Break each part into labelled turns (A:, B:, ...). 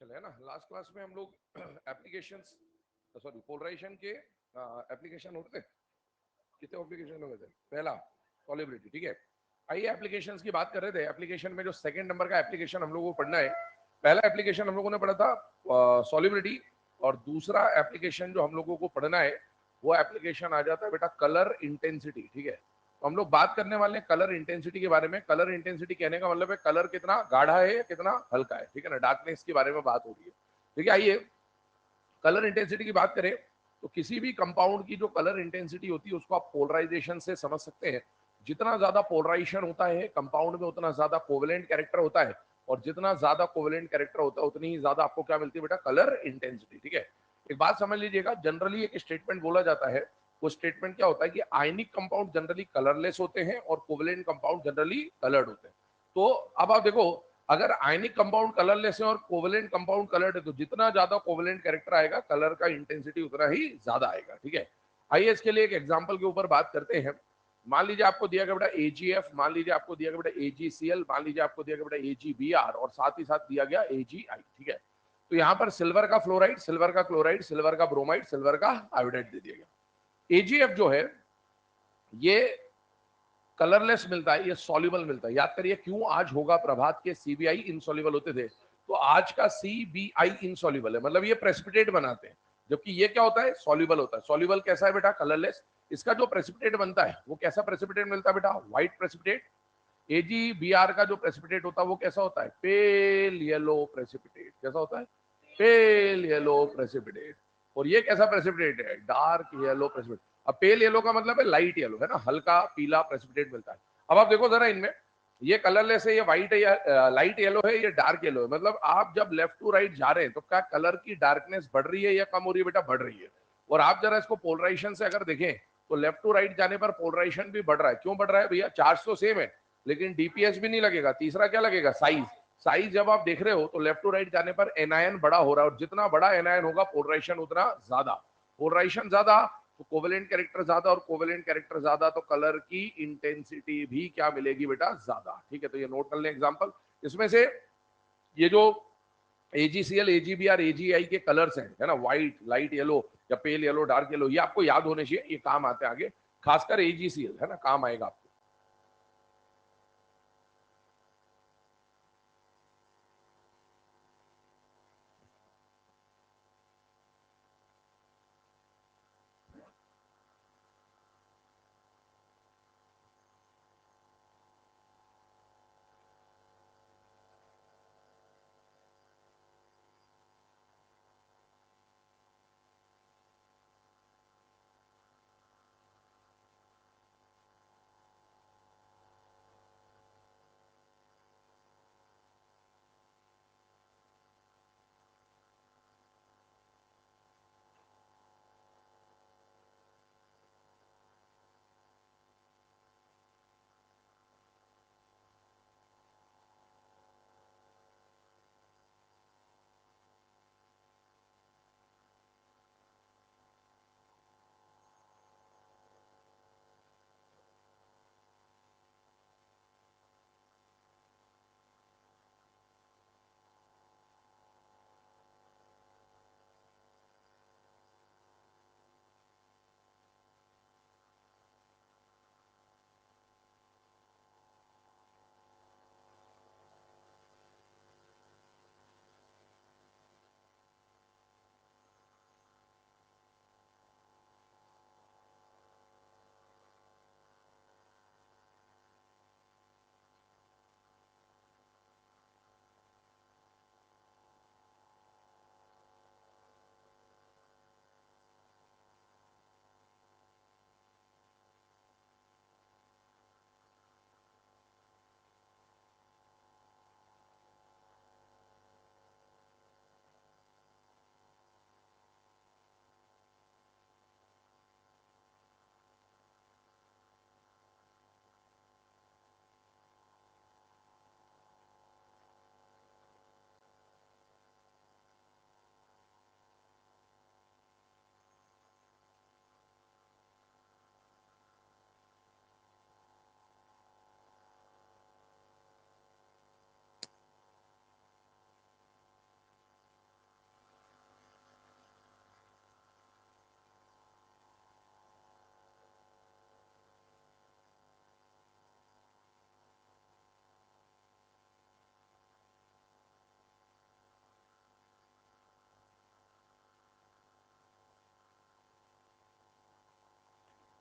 A: चले है ना। लास्ट क्लास में हम लोग एप्लीकेशंस सॉरी पोलराइजेशन के एप्लीकेशन होते थे। कितने एप्लीकेशन हो गए थे? पहला सॉल्युबिलिटी, ठीक है। आइए एप्लीकेशंस की बात कर रहे थे। एप्लीकेशन में जो सेकंड नंबर का एप्लीकेशन हम लोगों को पढ़ना है, पहला एप्लीकेशन हम लोगों ने पढ़ा था सॉल्युबिलिटी, और दूसरा एप्लीकेशन जो हम लोगों को पढ़ना है वो एप्लीकेशन आ जाता है बेटा कलर इंटेंसिटी, ठीक है। तो हम लोग बात करने वाले हैं कलर इंटेंसिटी के बारे में। कलर इंटेंसिटी कहने का मतलब है कलर कितना गाढ़ा है या कितना हल्का है, ठीक है ना। डार्कनेस के बारे में बात हो रही है, ठीक है। आइए कलर इंटेंसिटी की बात करें तो किसी भी कंपाउंड की जो कलर इंटेंसिटी होती है उसको आप पोलराइजेशन से समझ सकते हैं। जितना ज्यादा पोलराइजेशन होता है कंपाउंड में उतना ज्यादा कोवेलेंट कैरेक्टर होता है, और जितना ज्यादा कोवेलेंट कैरेक्टर होता है उतनी ही ज्यादा आपको क्या मिलती है बेटा? कलर इंटेंसिटी, ठीक है। एक बात समझ लीजिएगा, जनरली एक स्टेटमेंट बोला जाता है। वो स्टेटमेंट क्या होता है कि आयनिक कंपाउंड जनरली कलरलेस होते हैं और कोवेलेंट कंपाउंड जनरली कलर्ड होते हैं। तो अब आप देखो, अगर आयनिक कंपाउंड कलरलेस है और कोवेलेंट कंपाउंड कलर्ड है तो जितना ज्यादा कोवेलेंट कैरेक्टर आएगा कलर का इंटेंसिटी उतना ही ज्यादा आएगा, ठीक है। आइए इसके लिए एक एग्जांपल के ऊपर बात करते हैं। मान लीजिए आपको दिया गया बेटा AgF, मान लीजिए आपको दिया गया बेटा AgCl, मान लीजिए आपको दिया गया बेटा AgBr, और साथ ही साथ दिया गया AgI, ठीक है। तो यहाँ पर सिल्वर का फ्लोराइड, सिल्वर का क्लोराइड, सिल्वर का ब्रोमाइड, सिल्वर का आयोडाइड दे दिया गया। AgF जो है ये कलरलेस मिलता है, ये सॉल्युबल मिलता है। याद करिए क्यों आज होगा प्रभात के CBI इनसॉल्युबल होते थे, तो आज का CBI इनसॉल्युबल है, मतलब ये प्रेसिपिटेट बनाते हैं। जबकि ये क्या होता है? सॉल्युबल होता है। सॉल्युबल कैसा है बेटा? कलरलेस। इसका जो प्रेसिपिटेट बनता है वो कैसा प्रेसिपिटेट मिलता है बेटा? White precipitate. AgBr का जो प्रेसिपिटेट होता है वो कैसा होता है? Pale yellow precipitate. कैसा होता है? Pale yellow precipitate. और ये कैसा प्रेसिपिटेट है? Dark yellow precipitate. अब पेल येलो का मतलब है लाइट येलो, है ना, हल्का पीला प्रेसिपिटेट मिलता है। अब आप देखो जरा इनमें, ये कलरलेस है, ये व्हाइट है, या लाइट येलो है, ये डार्क येलो है। मतलब आप जब लेफ्ट टू राइट जा रहे हैं तो क्या कलर की डार्कनेस बढ़ रही है या कम हो रही है बेटा? बढ़ रही है। और आप जरा इसको पोलराइजेशन से अगर देखें तो लेफ्ट टू राइट जाने पर पोलराइजेशन भी बढ़ रहा है। क्यों बढ़ रहा है भैया? चार्ज तो सेम है लेकिन डीपीएस भी नहीं लगेगा। तीसरा क्या लगेगा? साइज। साइज जब आप देख रहे हो तो लेफ्ट टू राइट जाने पर एनायन बड़ा हो रहा है, और जितना बड़ा एनायन होगा पोलराइजेशन उतना ज्यादा। पोलराइजेशन ज्यादा तो कोवेलेंट कैरेक्टर ज्यादा, और कोवेलेंट कैरेक्टर ज्यादा तो कलर की इंटेंसिटी भी क्या मिलेगी बेटा? ज्यादा, ठीक है। तो ये नोट कर लें एग्जांपल। इसमें से ये जो AgCl, AgBr, AgI के कलर्स हैं, है ना, व्हाइट, लाइट येलो या पेल येलो, डार्क येलो, ये आपको याद होने चाहिए, ये काम आते हैं आगे। खासकर AgCl, है ना, काम आएगा आपको।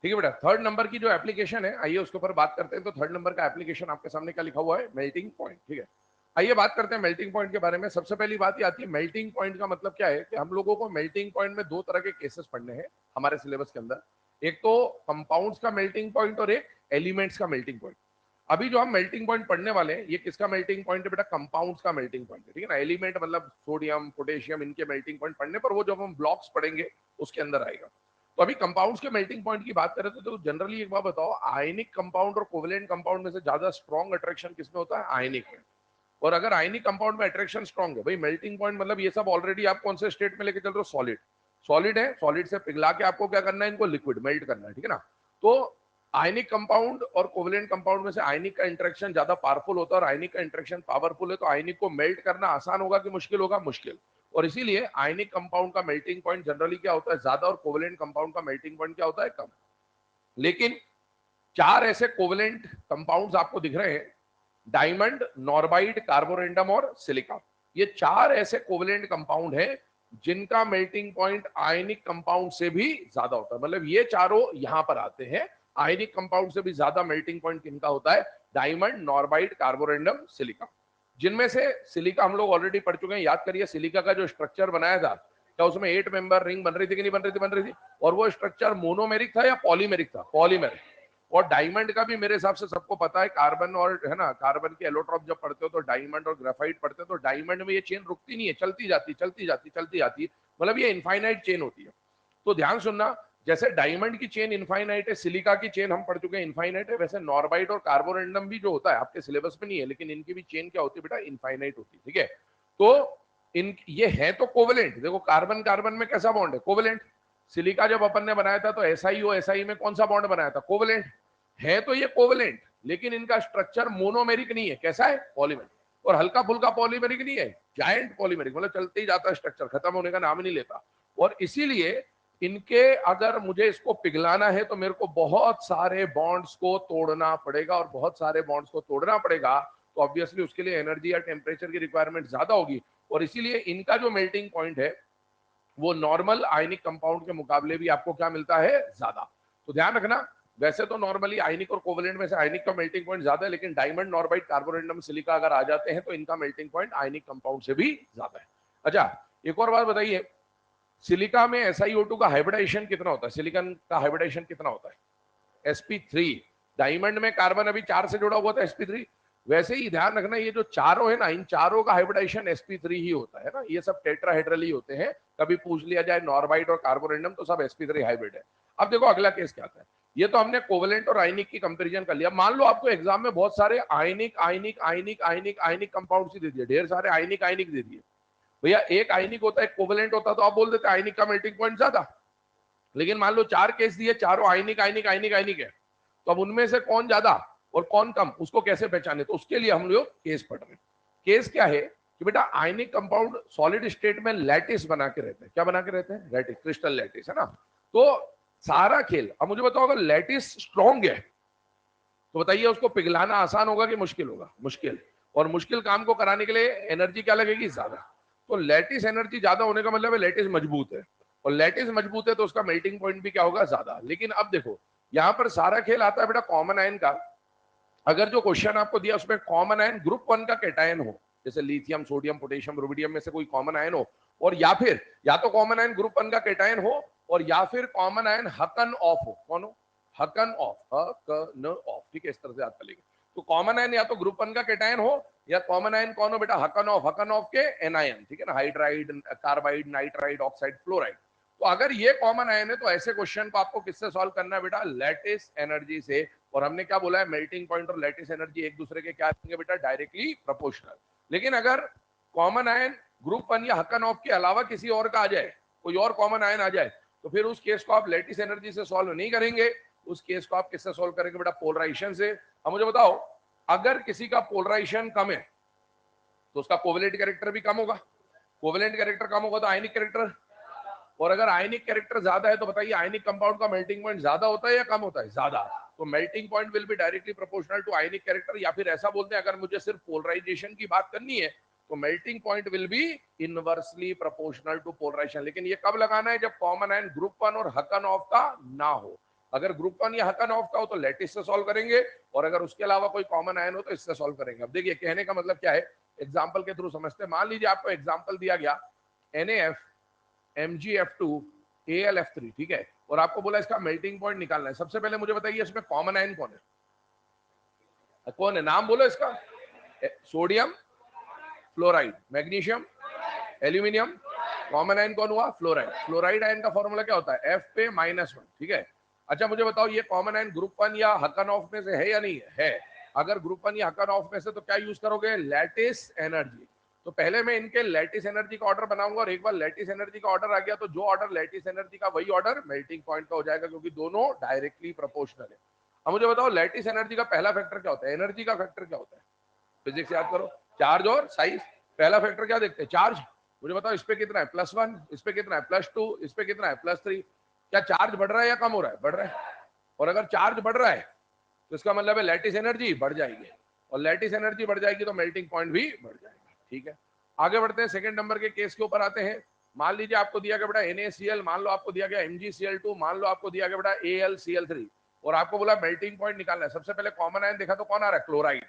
A: ठीक है बेटा। थर्ड नंबर की जो एप्लीकेशन है, आइए उसके ऊपर बात करते हैं। तो थर्ड नंबर का एप्लीकेशन आपके सामने क्या लिखा हुआ है, मेल्टिंग पॉइंट। ठीक है, आइए बात करते हैं मेल्टिंग पॉइंट के बारे में। सबसे पहली बात ये आती है, मेल्टिंग पॉइंट का मतलब क्या है कि हम लोगों को मेल्टिंग पॉइंट में दो तरह के केसेस पढ़ने हैं हमारे सिलेबस के अंदर। एक तो कंपाउंड्स का मेल्टिंग पॉइंट और एक एलिमेंट्स का मेल्टिंग पॉइंट। अभी जो हम मेल्टिंग पॉइंट पढ़ने वाले हैं, ये किसका मेल्टिंग पॉइंट है बेटा, कंपाउंड्स का मेल्टिंग पॉइंट है। ठीक है ना, एलिमेंट मतलब सोडियम पोटेशियम, इनके मेल्टिंग पॉइंट पढ़ने पर वो जब हम ब्लॉक्स पढ़ेंगे उसके अंदर आएगा। तो अभी कंपाउंड्स के मेल्टिंग पॉइंट की बात करें तो जनरली एक बात बताओ, आयनिक कंपाउंड और कोवेलेंट कंपाउंड में से ज्यादा स्ट्रॉन्ग अट्रैक्शन किसमें होता है, आयनिक में। और अगर आयनिक कंपाउंड में अट्रैक्शन स्ट्रॉन्ग है, भाई मेल्टिंग पॉइंट मतलब ये सब ऑलरेडी आप कौन से स्टेट में लेके चल रहे हो, सॉलिड। सॉलिड है, सॉलिड से पिघला के आपको क्या करना है, इनको लिक्विड मेल्ट करना है। ठीक है ना, तो आयनिक कंपाउंड और कोवेलेंट कंपाउंड में से आयनिक का इंटरेक्शन ज्यादा पावरफुल होता है, और आयनिक का इंटरेक्शन पावरफुल है तो आयनिक को मेल्ट करना आसान होगा कि मुश्किल होगा, मुश्किल। और इसीलिए आयनिक कंपाउंड का मेल्टिंग पॉइंट जनरली क्या होता है, ज्यादा, और कोवेलेंट कंपाउंड का मेल्टिंग पॉइंट क्या होता है, कम। लेकिन चार ऐसे कोवेलेंट कंपाउंड्स आपको दिख रहे हैं, डायमंड, नॉर्बाइड, कार्बोरेंडम और सिलिका। ये चार ऐसे कोवेलेंट कंपाउंड हैं जिनका मेल्टिंग पॉइंट आयनिक कंपाउंड से भी ज्यादा होता है। मतलब ये चारों यहां पर आते हैं, आयनिक कंपाउंड से भी ज्यादा मेल्टिंग पॉइंट किनका होता है, डायमंड, नॉर्बाइड, कार्बोरेंडम, सिलिका। जिनमें से सिलिका हम लोग ऑलरेडी पढ़ चुके हैं, याद करिए सिलिका का जो स्ट्रक्चर बनाया था, क्या उसमें 8 मेंबर रिंग बन रही थी कि नहीं बन रही थी, बन रही थी। और वो स्ट्रक्चर मोनोमेरिक था या पॉलीमेरिक था, पॉलीमेरिक। और डायमंड का भी मेरे हिसाब से सबको पता है, कार्बन और है ना, कार्बन के एलोट्रॉप जब पढ़ते हो तो डायमंड और ग्राफाइट पढ़ते हो, तो डायमंड में ये चेन रुकती नहीं है, चलती जाती चलती जाती चलती जाती, मतलब ये इनफाइनाइट चेन होती है। तो ध्यान सुनना, जैसे डायमंड की चेन इनफाइनाइट है, सिलिका की चेन हम पढ़ चुके हैं इनफाइनाइट है, वैसे नॉर्बाइट और कार्बोरेंडम भी जो होता है आपके सिलेबस में नहीं है, लेकिन इनकी भी चेन क्या होती है बेटा, इनफाइनाइट होती है। ठीक है, तो इन ये है तो कोवेलेंट। देखो कार्बन कार्बन में कैसा बॉन्ड है, कोवेलेंट। सिलिका जब अपन ने बनाया था तो SiO SI में कौन सा बॉन्ड बनाया था, कोवेलेंट। है तो ये कोवेलेंट, लेकिन इनका स्ट्रक्चर मोनोमेरिक नहीं है, कैसा है, पॉलीमेरिक। और हल्का फुल्का पॉलीमेरिक नहीं है, जायंट पॉलीमेरिक, मतलब चलते ही जाता है स्ट्रक्चर, खत्म होने का नाम ही नहीं लेता। और इसीलिए इनके अगर मुझे इसको पिघलाना है तो मेरे को बहुत सारे बॉन्ड्स को तोड़ना पड़ेगा, और बहुत सारे बॉन्ड्स को तोड़ना पड़ेगा तो ऑब्वियसली उसके लिए एनर्जी या टेम्परेचर की रिक्वायरमेंट ज्यादा होगी। और इसीलिए इनका जो मेल्टिंग पॉइंट है वो नॉर्मल आयनिक कंपाउंड के मुकाबले भी आपको क्या मिलता है, ज्यादा। तो ध्यान रखना, वैसे तो नॉर्मली आयनिक और कोवेलेंट में से आयनिक का मेल्टिंग पॉइंट ज्यादा है, लेकिन डायमंड, नॉर्बाइट, कार्बोरेंडम, सिलिका अगर आ जाते हैं तो इनका मेल्टिंग पॉइंट आयनिक कंपाउंड से भी ज्यादा है। अच्छा, एक और बात बताइए, सिलिका में SiO2 का हाइब्रिडाइजेशन कितना होता है, सिलिकॉन का हाइब्रिडाइजेशन कितना होता है, sp3। डायमंड में कार्बन अभी 4 से जुड़ा हुआ था, sp3। वैसे ही ध्यान रखना, ये जो चारों है ना, इन चारों का हाइब्रिडाइजेशन sp3 ही होता है ना, ये सब टेट्राहेड्रल ही होते हैं। कभी पूछ लिया जाए नॉर्बाइट और कार्बोरेंडम तो सब sp3 हाइब्रिड है। अब देखो अगला केस क्या आता है, ये तो हमने कोवेलेंट और आयनिक की कंपैरिजन कर लिया। मान लो आपको एग्जाम में बहुत सारे आयनिक आयनिक आयनिक आयनिक आयनिक कंपाउंड्स ही दे दिए, ढेर सारे आयनिक आयनिक दे दिए। भैया एक आयनिक होता है, एक कोवेलेंट होता है, तो आप बोल देते आयनिक का मेल्टिंग पॉइंट ज्यादा। लेकिन मान लो 4 केस दिए, चारों आयनिक आयनिक आयनिक आयनिक है, तो अब उनमें से कौन ज्यादा और कौन कम, उसको कैसे पहचाने, तो उसके लिए हम लोग केस पढ़ रहे हैं। केस क्या है कि बेटा आयनिक कंपाउंड सॉलिड स्टेट में लैटिस बना के रहते हैं, क्या बना के रहते हैं, लैटिस, क्रिस्टल लैटिस, है ना। तो सारा खेल, अब मुझे बताओ अगर लैटिस स्ट्रॉन्ग है तो बताइए उसको पिघलाना आसान होगा कि मुश्किल होगा, मुश्किल। और मुश्किल काम को कराने के लिए एनर्जी क्या लगेगी, ज्यादा। तो लैटिस एनर्जी ज्यादा होने का मतलब है लैटिस मजबूत है, और लैटिस मजबूत है तो उसका मेल्टिंग पॉइंट भी क्या होगा, ज्यादा। लेकिन अब देखो यहाँ पर सारा खेल आता है बेटा कॉमन आयन का। अगर जो क्वेश्चन आपको दिया उसमें कॉमन आयन ग्रुप 1 का कैटायन हो, जैसे लिथियम, सोडियम, पोटेशियम, रुबिडियम में से कोई कॉमन आयन हो, और या फिर या तो कॉमन आयन ग्रुप 1 का कैटायन हो, और या फिर कॉमन आयन हकन ऑफ हो, कौन हो, हकन ऑफ, हकन ऑफ, ठीक है, इस तरह से याद करेंगे। तो कॉमन आयन या तो ग्रुप 1 का कैटायन हो, या कॉमन आयन कौन हो बेटा, हकन ऑफ के एनायन, ठीक है ना, hydride, carbide, nitride, oxide, fluoride. तो अगर ये कॉमन आयन है तो ऐसे क्वेश्चन को आपको किससे सॉल्व करना है बेटा, लैटिस एनर्जी से। और हमने क्या बोला है, मेल्टिंग पॉइंट और लैटिस एनर्जी एक दूसरे के क्या आएंगे बेटा, डायरेक्टली प्रोपोर्शनल। लेकिन अगर कॉमन आयन ग्रुप 1 या हकन ऑफ के अलावा किसी और का आ जाए, कोई और कॉमन आयन आ जाए, तो फिर उस केस को आप लैटिस एनर्जी से सॉल्व नहीं करेंगे, उस केस को आप किससे सॉल्व करेंगे बेटा, पोलराइजेशन से। अब मुझे बताओ, अगर किसी का पोलराइजेशन कम है तो उसका कोवेलेंट कैरेक्टर भी कम होगा, कोवेलेंट कैरेक्टर कम होगा तो आयनिक कैरेक्टर, और अगर आयनिक कैरेक्टर ज्यादा है तो बताइए आयनिक कंपाउंड का मेल्टिंग पॉइंट ज्यादा होता है या कम होता है, ज्यादा। तो melting point will be directly proportional to ionic character. या फिर ऐसा बोलते हैं, अगर मुझे सिर्फ पोलराइजेशन की बात करनी है तो melting point will be inversely proportional to polarisation. लेकिन ये कब लगाना है, जब कॉमन आयन ग्रुप 1 और हकन ऑफ का ना हो। अगर ग्रुप 1 या हकन ऑफ का हो तो लैटिस से सॉल्व करेंगे, और अगर उसके अलावा कोई कॉमन आयन हो तो इससे सॉल्व करेंगे। अब देखिए कहने का मतलब क्या है, एग्जाम्पल के थ्रू समझते हैं। मान लीजिए आपको एग्जाम्पल दिया गया NaF MgF2 AlF3, ठीक है, और आपको बोला इसका मेल्टिंग पॉइंट निकालना है। सबसे पहले मुझे बताइए इसमें कॉमन आयन कौन है, कौन है, नाम बोलो इसका। Sodium, fluoride, magnesium, aluminium. Common ion कौन हुआ, फ्लोराइड। फ्लोराइड आयन का फॉर्मूला क्या होता है, F पे -1, ठीक है। अच्छा मुझे बताओ ये कॉमन आयन ग्रुप 1 या हकन ऑफ में से है या नहीं है? अगर ग्रुप 1 या हकन ऑफ में से तो क्या यूज करोगे, लैटिस एनर्जी। तो पहले मैं इनके लैटिस एनर्जी का ऑर्डर बनाऊंगा, और एक बार लैटिस एनर्जी का ऑर्डर आ गया तो जो ऑर्डर लैटिस एनर्जी का वही ऑर्डर मेल्टिंग पॉइंट का हो जाएगा, क्योंकि दोनों डायरेक्टली प्रोपोर्शनल है। अब मुझे बताओ लैटिस एनर्जी का पहला फैक्टर क्या होता है, एनर्जी का फैक्टर क्या होता है, फिजिक्स याद करो, चार्ज और साइज। पहला फैक्टर क्या देखते हैं, चार्ज। मुझे बताओ इस पे कितना है, +1, इस पे कितना है, +2, इस पे कितना है, +3। क्या चार्ज बढ़ रहा है या कम हो रहा है, बढ़ रहा है। और अगर चार्ज बढ़ रहा है तो इसका मतलब है लैटिस एनर्जी बढ़ जाएगी, और लैटिस एनर्जी बढ़ जाएगी तो मेल्टिंग पॉइंट भी बढ़ जाएगा, ठीक है। आगे बढ़ते हैं, सेकंड नंबर के केस के ऊपर आते हैं। मान लीजिए आपको दिया गया बेटा NaCl, मान लो आपको दिया गया MgCl2, मान लो आपको दिया गया बेटा AlCl3, और आपको बोला मेल्टिंग पॉइंट निकालना है। सबसे पहले कॉमन आयन देखा तो कौन आ रहा है, क्लोराइड।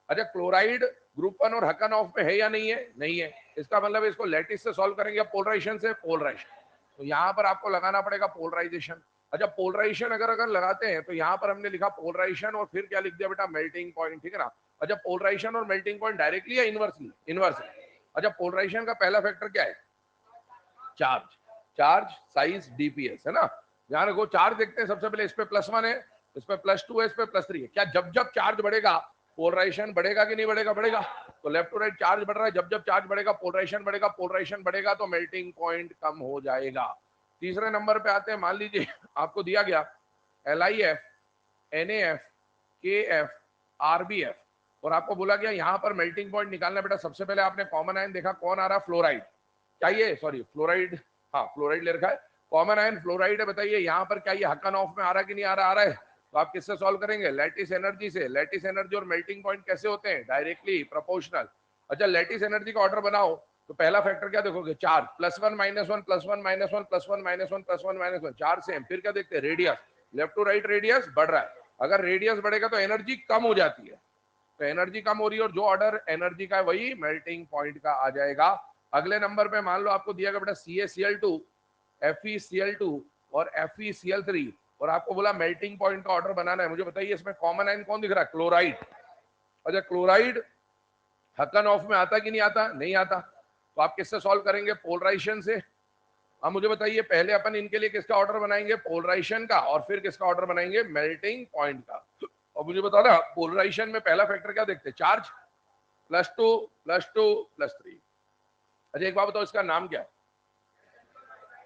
A: अच्छा क्लोराइड ग्रुप 1 और हकन ऑफ में है या नहीं है, नहीं है। इसका मतलब इसको लैटिस से सॉल्व करेंगे, पोलराइजेशन से, पोलराइजेशन। तो यहाँ पर आपको लगाना पड़ेगा पोलराइजेशन। अच्छा पोलराइजेशन अगर अगर लगाते हैं तो यहाँ पर हमने लिखा पोलराइजेशन और फिर क्या लिख दिया बेटा, मेल्टिंग पॉइंट, ठीक है ना। अच्छा पोलराइजेशन और मेल्टिंग पॉइंट डायरेक्टली या इनवर्सली, इनवर्सली। अच्छा पोलराइजेशन का पहला फैक्टर क्या है, चार्ज। चार्ज, साइज, डीपीएस, है ना। ध्यान रखो चार्ज देखते हैं, सबसे पहले इस पे +1 है, इस पे +2 है, इस पे +3 है। क्या जब जब चार्ज बढ़ेगा पोलराइजेशन बढ़ेगा कि नहीं बढ़ेगा, बढ़ेगा। तो लेफ्ट टू राइट चार्ज बढ़ रहा है, जब जब चार्ज बढ़ेगा पोलराइजेशन बढ़ेगा, पोलराइजेशन बढ़ेगा तो मेल्टिंग पॉइंट कम हो जाएगा। तीसरे नंबर पे आते हैं, मान लीजिए आपको दिया गया LiF NaF KF RbF, और आपको बोला गया यहाँ पर मेल्टिंग पॉइंट निकालना बेटा। सबसे पहले आपने कॉमन आयन देखा, कौन आ रहा है, फ्लोराइड। क्या ये, सॉरी फ्लोराइड, हाँ फ्लोराइड ले रखा है, कॉमन आयन फ्लोराइड है। बताइए यहाँ पर क्या ये हकन ऑफ में आ रहा है कि नहीं आ रहा, आ रहा है। तो आप किससे सॉल्व करेंगे, लैटिस एनर्जी से। लैटिस एनर्जी और मेल्टिंग पॉइंट कैसे होते हैं, डायरेक्टली प्रोपोर्शनल। अच्छा लैटिस एनर्जी का ऑर्डर बनाओ तो पहला फैक्टर क्या देखोगे, चार्ज, +1 -1 +1 -1 +1 -1 +1 -1, चार सेम। फिर क्या देखते हैं, radius, left to right radius बढ़ रहा है। अगर रेडियस बढ़ेगा तो एनर्जी कम हो जाती है, तो एनर्जी कम हो रही है, और जो ऑर्डर एनर्जी का है वही मेल्टिंग पॉइंट का आ जाएगा। अगले नंबर पे मान लो आपको दिया गया बेटा CaCl2 FeCl2 और FeCl3, और आपको बोला मेल्टिंग पॉइंट का ऑर्डर बनाना है। मुझे बताइए इसमें कॉमन आयन कौन दिख रहा है, क्लोराइड। अच्छा क्लोराइड हकन ऑफ में आता कि नहीं आता, नहीं आता। तो आप किससे सॉल्व करेंगे, पोलराइजेशन से। अब मुझे बताइए पहले अपन इनके लिए किसका ऑर्डर बनाएंगे, पोलराइजेशन का, और फिर किसका ऑर्डर बनाएंगे, मेल्टिंग पॉइंट का। और मुझे बता ना पोलराइजेशन में पहला फैक्टर क्या देखते हैं, चार्ज, +2 +2 +3। अच्छा एक बात बताओ इसका नाम क्या है,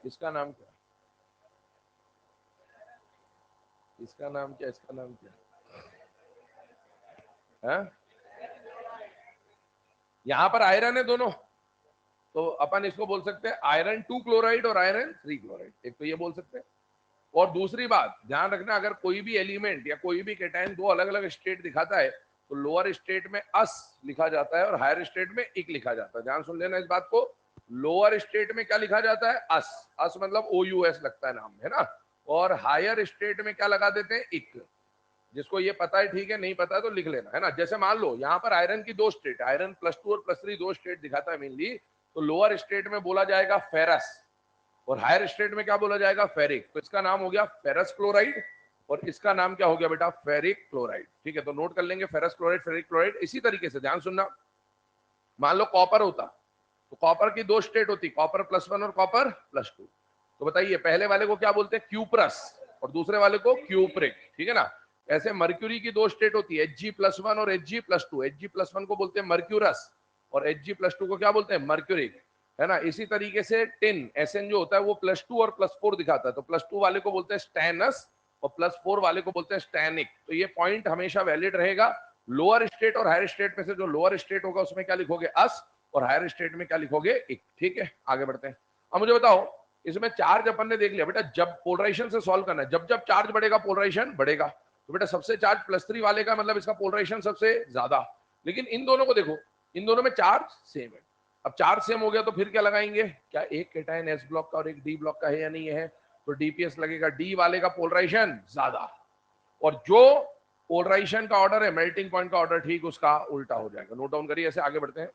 A: इसका नाम क्या है, इसका नाम क्या, इसका नाम क्या है? यहाँ पर आयरन है दोनों, तो अपन इसको बोल सकते हैं आयरन 2 क्लोराइड और आयरन 3 क्लोराइड, एक तो ये बोल सकते हैं। और दूसरी बात ध्यान रखना, अगर कोई भी एलिमेंट या कोई भी केटाइन दो अलग अलग स्टेट दिखाता है तो लोअर स्टेट में अस लिखा जाता है और हायर स्टेट में इक लिखा जाता है। ध्यान सुन लेना इस बात को, लोअर स्टेट में क्या लिखा जाता है, अस, अस मतलब OUS लगता है नाम, है ना। और हायर स्टेट में क्या लगा देते हैं, इक। जिसको ये पता है ठीक है, नहीं पता है तो लिख लेना, है ना। जैसे मान लो यहाँ पर आयरन की दो स्टेट, आयरन +2 और +3 दो स्टेट दिखाता है मेनली, तो लोअर स्टेट में बोला जाएगा फेरस, और हायर स्टेट में क्या बोला जाएगा, फेरिक। तो इसका नाम हो गया फेरस क्लोराइड, और इसका नाम क्या हो गया बेटा, फेरिक क्लोराइड। ठीक है, तो नोट कर लेंगे फेरस क्लोराइड, फेरिक क्लोराइड। इसी तरीके से ध्यान सुनना, मान लो कॉपर होता तो कॉपर की दो स्टेट होती, कॉपर +1 और कॉपर +2। तो बताइए पहले वाले को क्या बोलते हैं, क्यूप्रस, और दूसरे वाले को क्यूप्रिक, ठीक है ना। ऐसे मर्क्यूरी की दो स्टेट होती है, Hg+1 और Hg+2। Hg+1 को बोलते हैं मर्क्यूरस, और Hg+2 को क्या बोलते हैं, मर्क्यूरिक, है ना। इसी तरीके से टिन SN जो होता है वो +2 और +4 दिखाता है, तो +2 वाले को बोलते हैं स्टैनस और +4 वाले को बोलते हैं स्टैनिक। तो ये पॉइंट हमेशा वैलिड रहेगा। लोअर स्टेट और हायर स्टेट में से जो लोअर स्टेट होगा उसमें क्या लिखोगे, अस, और हायर स्टेट में क्या लिखोगे, इक। ठीक है, आगे बढ़ते हैं। अब मुझे बताओ इसमें चार्ज अपन ने देख लिया बेटा, जब पोलराइजेशन से सॉल्व करना है, जब जब चार्ज बढ़ेगा पोलराइजेशन बढ़ेगा। तो बेटा सबसे चार्ज +3 वाले का मतलब इसका पोलराइजेशन सबसे ज्यादा। लेकिन इन दोनों को देखो, इन दोनों में चार्ज सेम है। अब चार्ज सेम हो गया तो फिर क्या लगाएंगे, क्या एक केटायन S ब्लॉक का और एक D ब्लॉक का है या नहीं है। तो डीपीएस लगेगा, डी वाले का पोलराइजेशन ज्यादा, और जो पोलराइजेशन का ऑर्डर है, मेल्टिंग पॉइंट का ऑर्डर ठीक उसका उल्टा हो जाएगा। नोट डाउन करिए, ऐसे आगे बढ़ते हैं।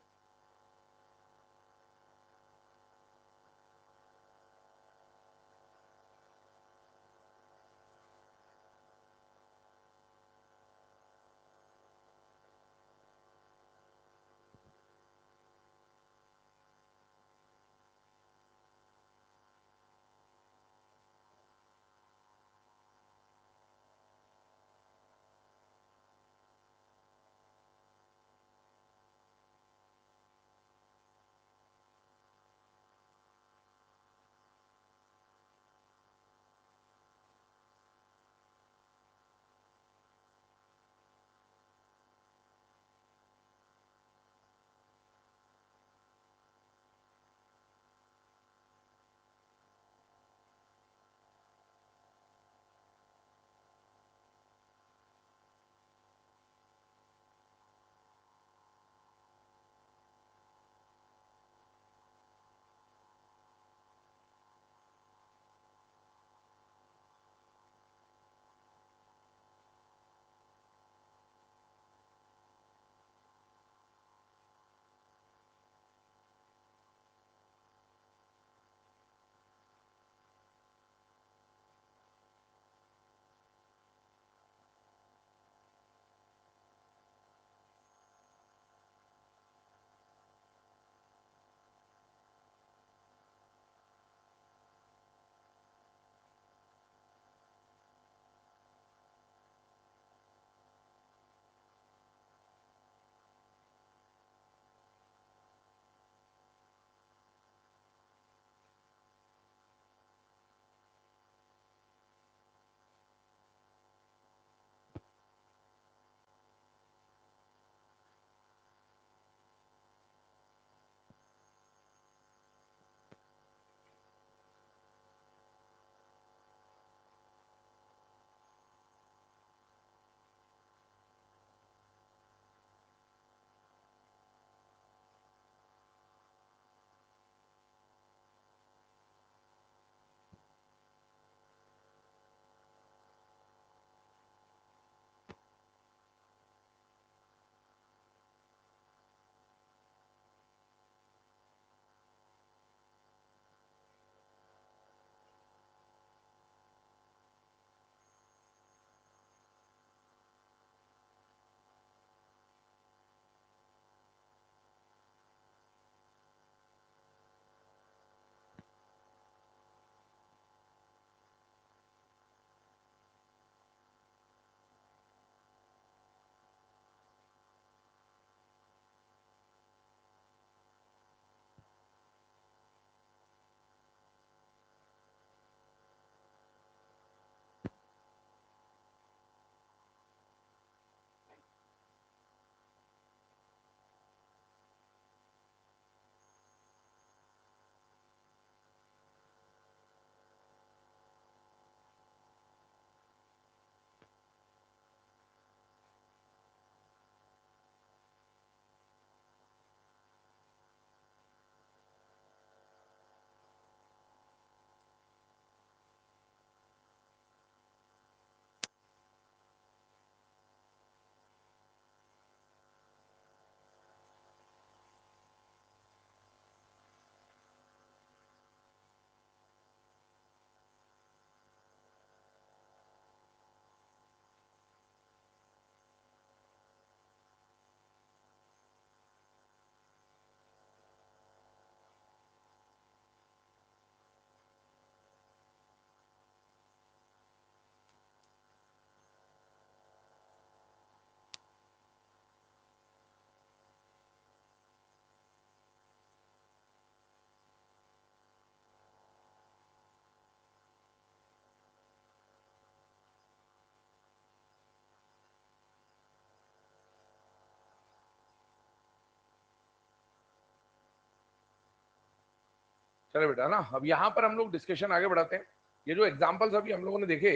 A: चलो बेटा ना, अब यहाँ पर हम लोग डिस्कशन आगे बढ़ाते हैं। ये जो एग्जांपल्स अभी हम लोगों ने देखे,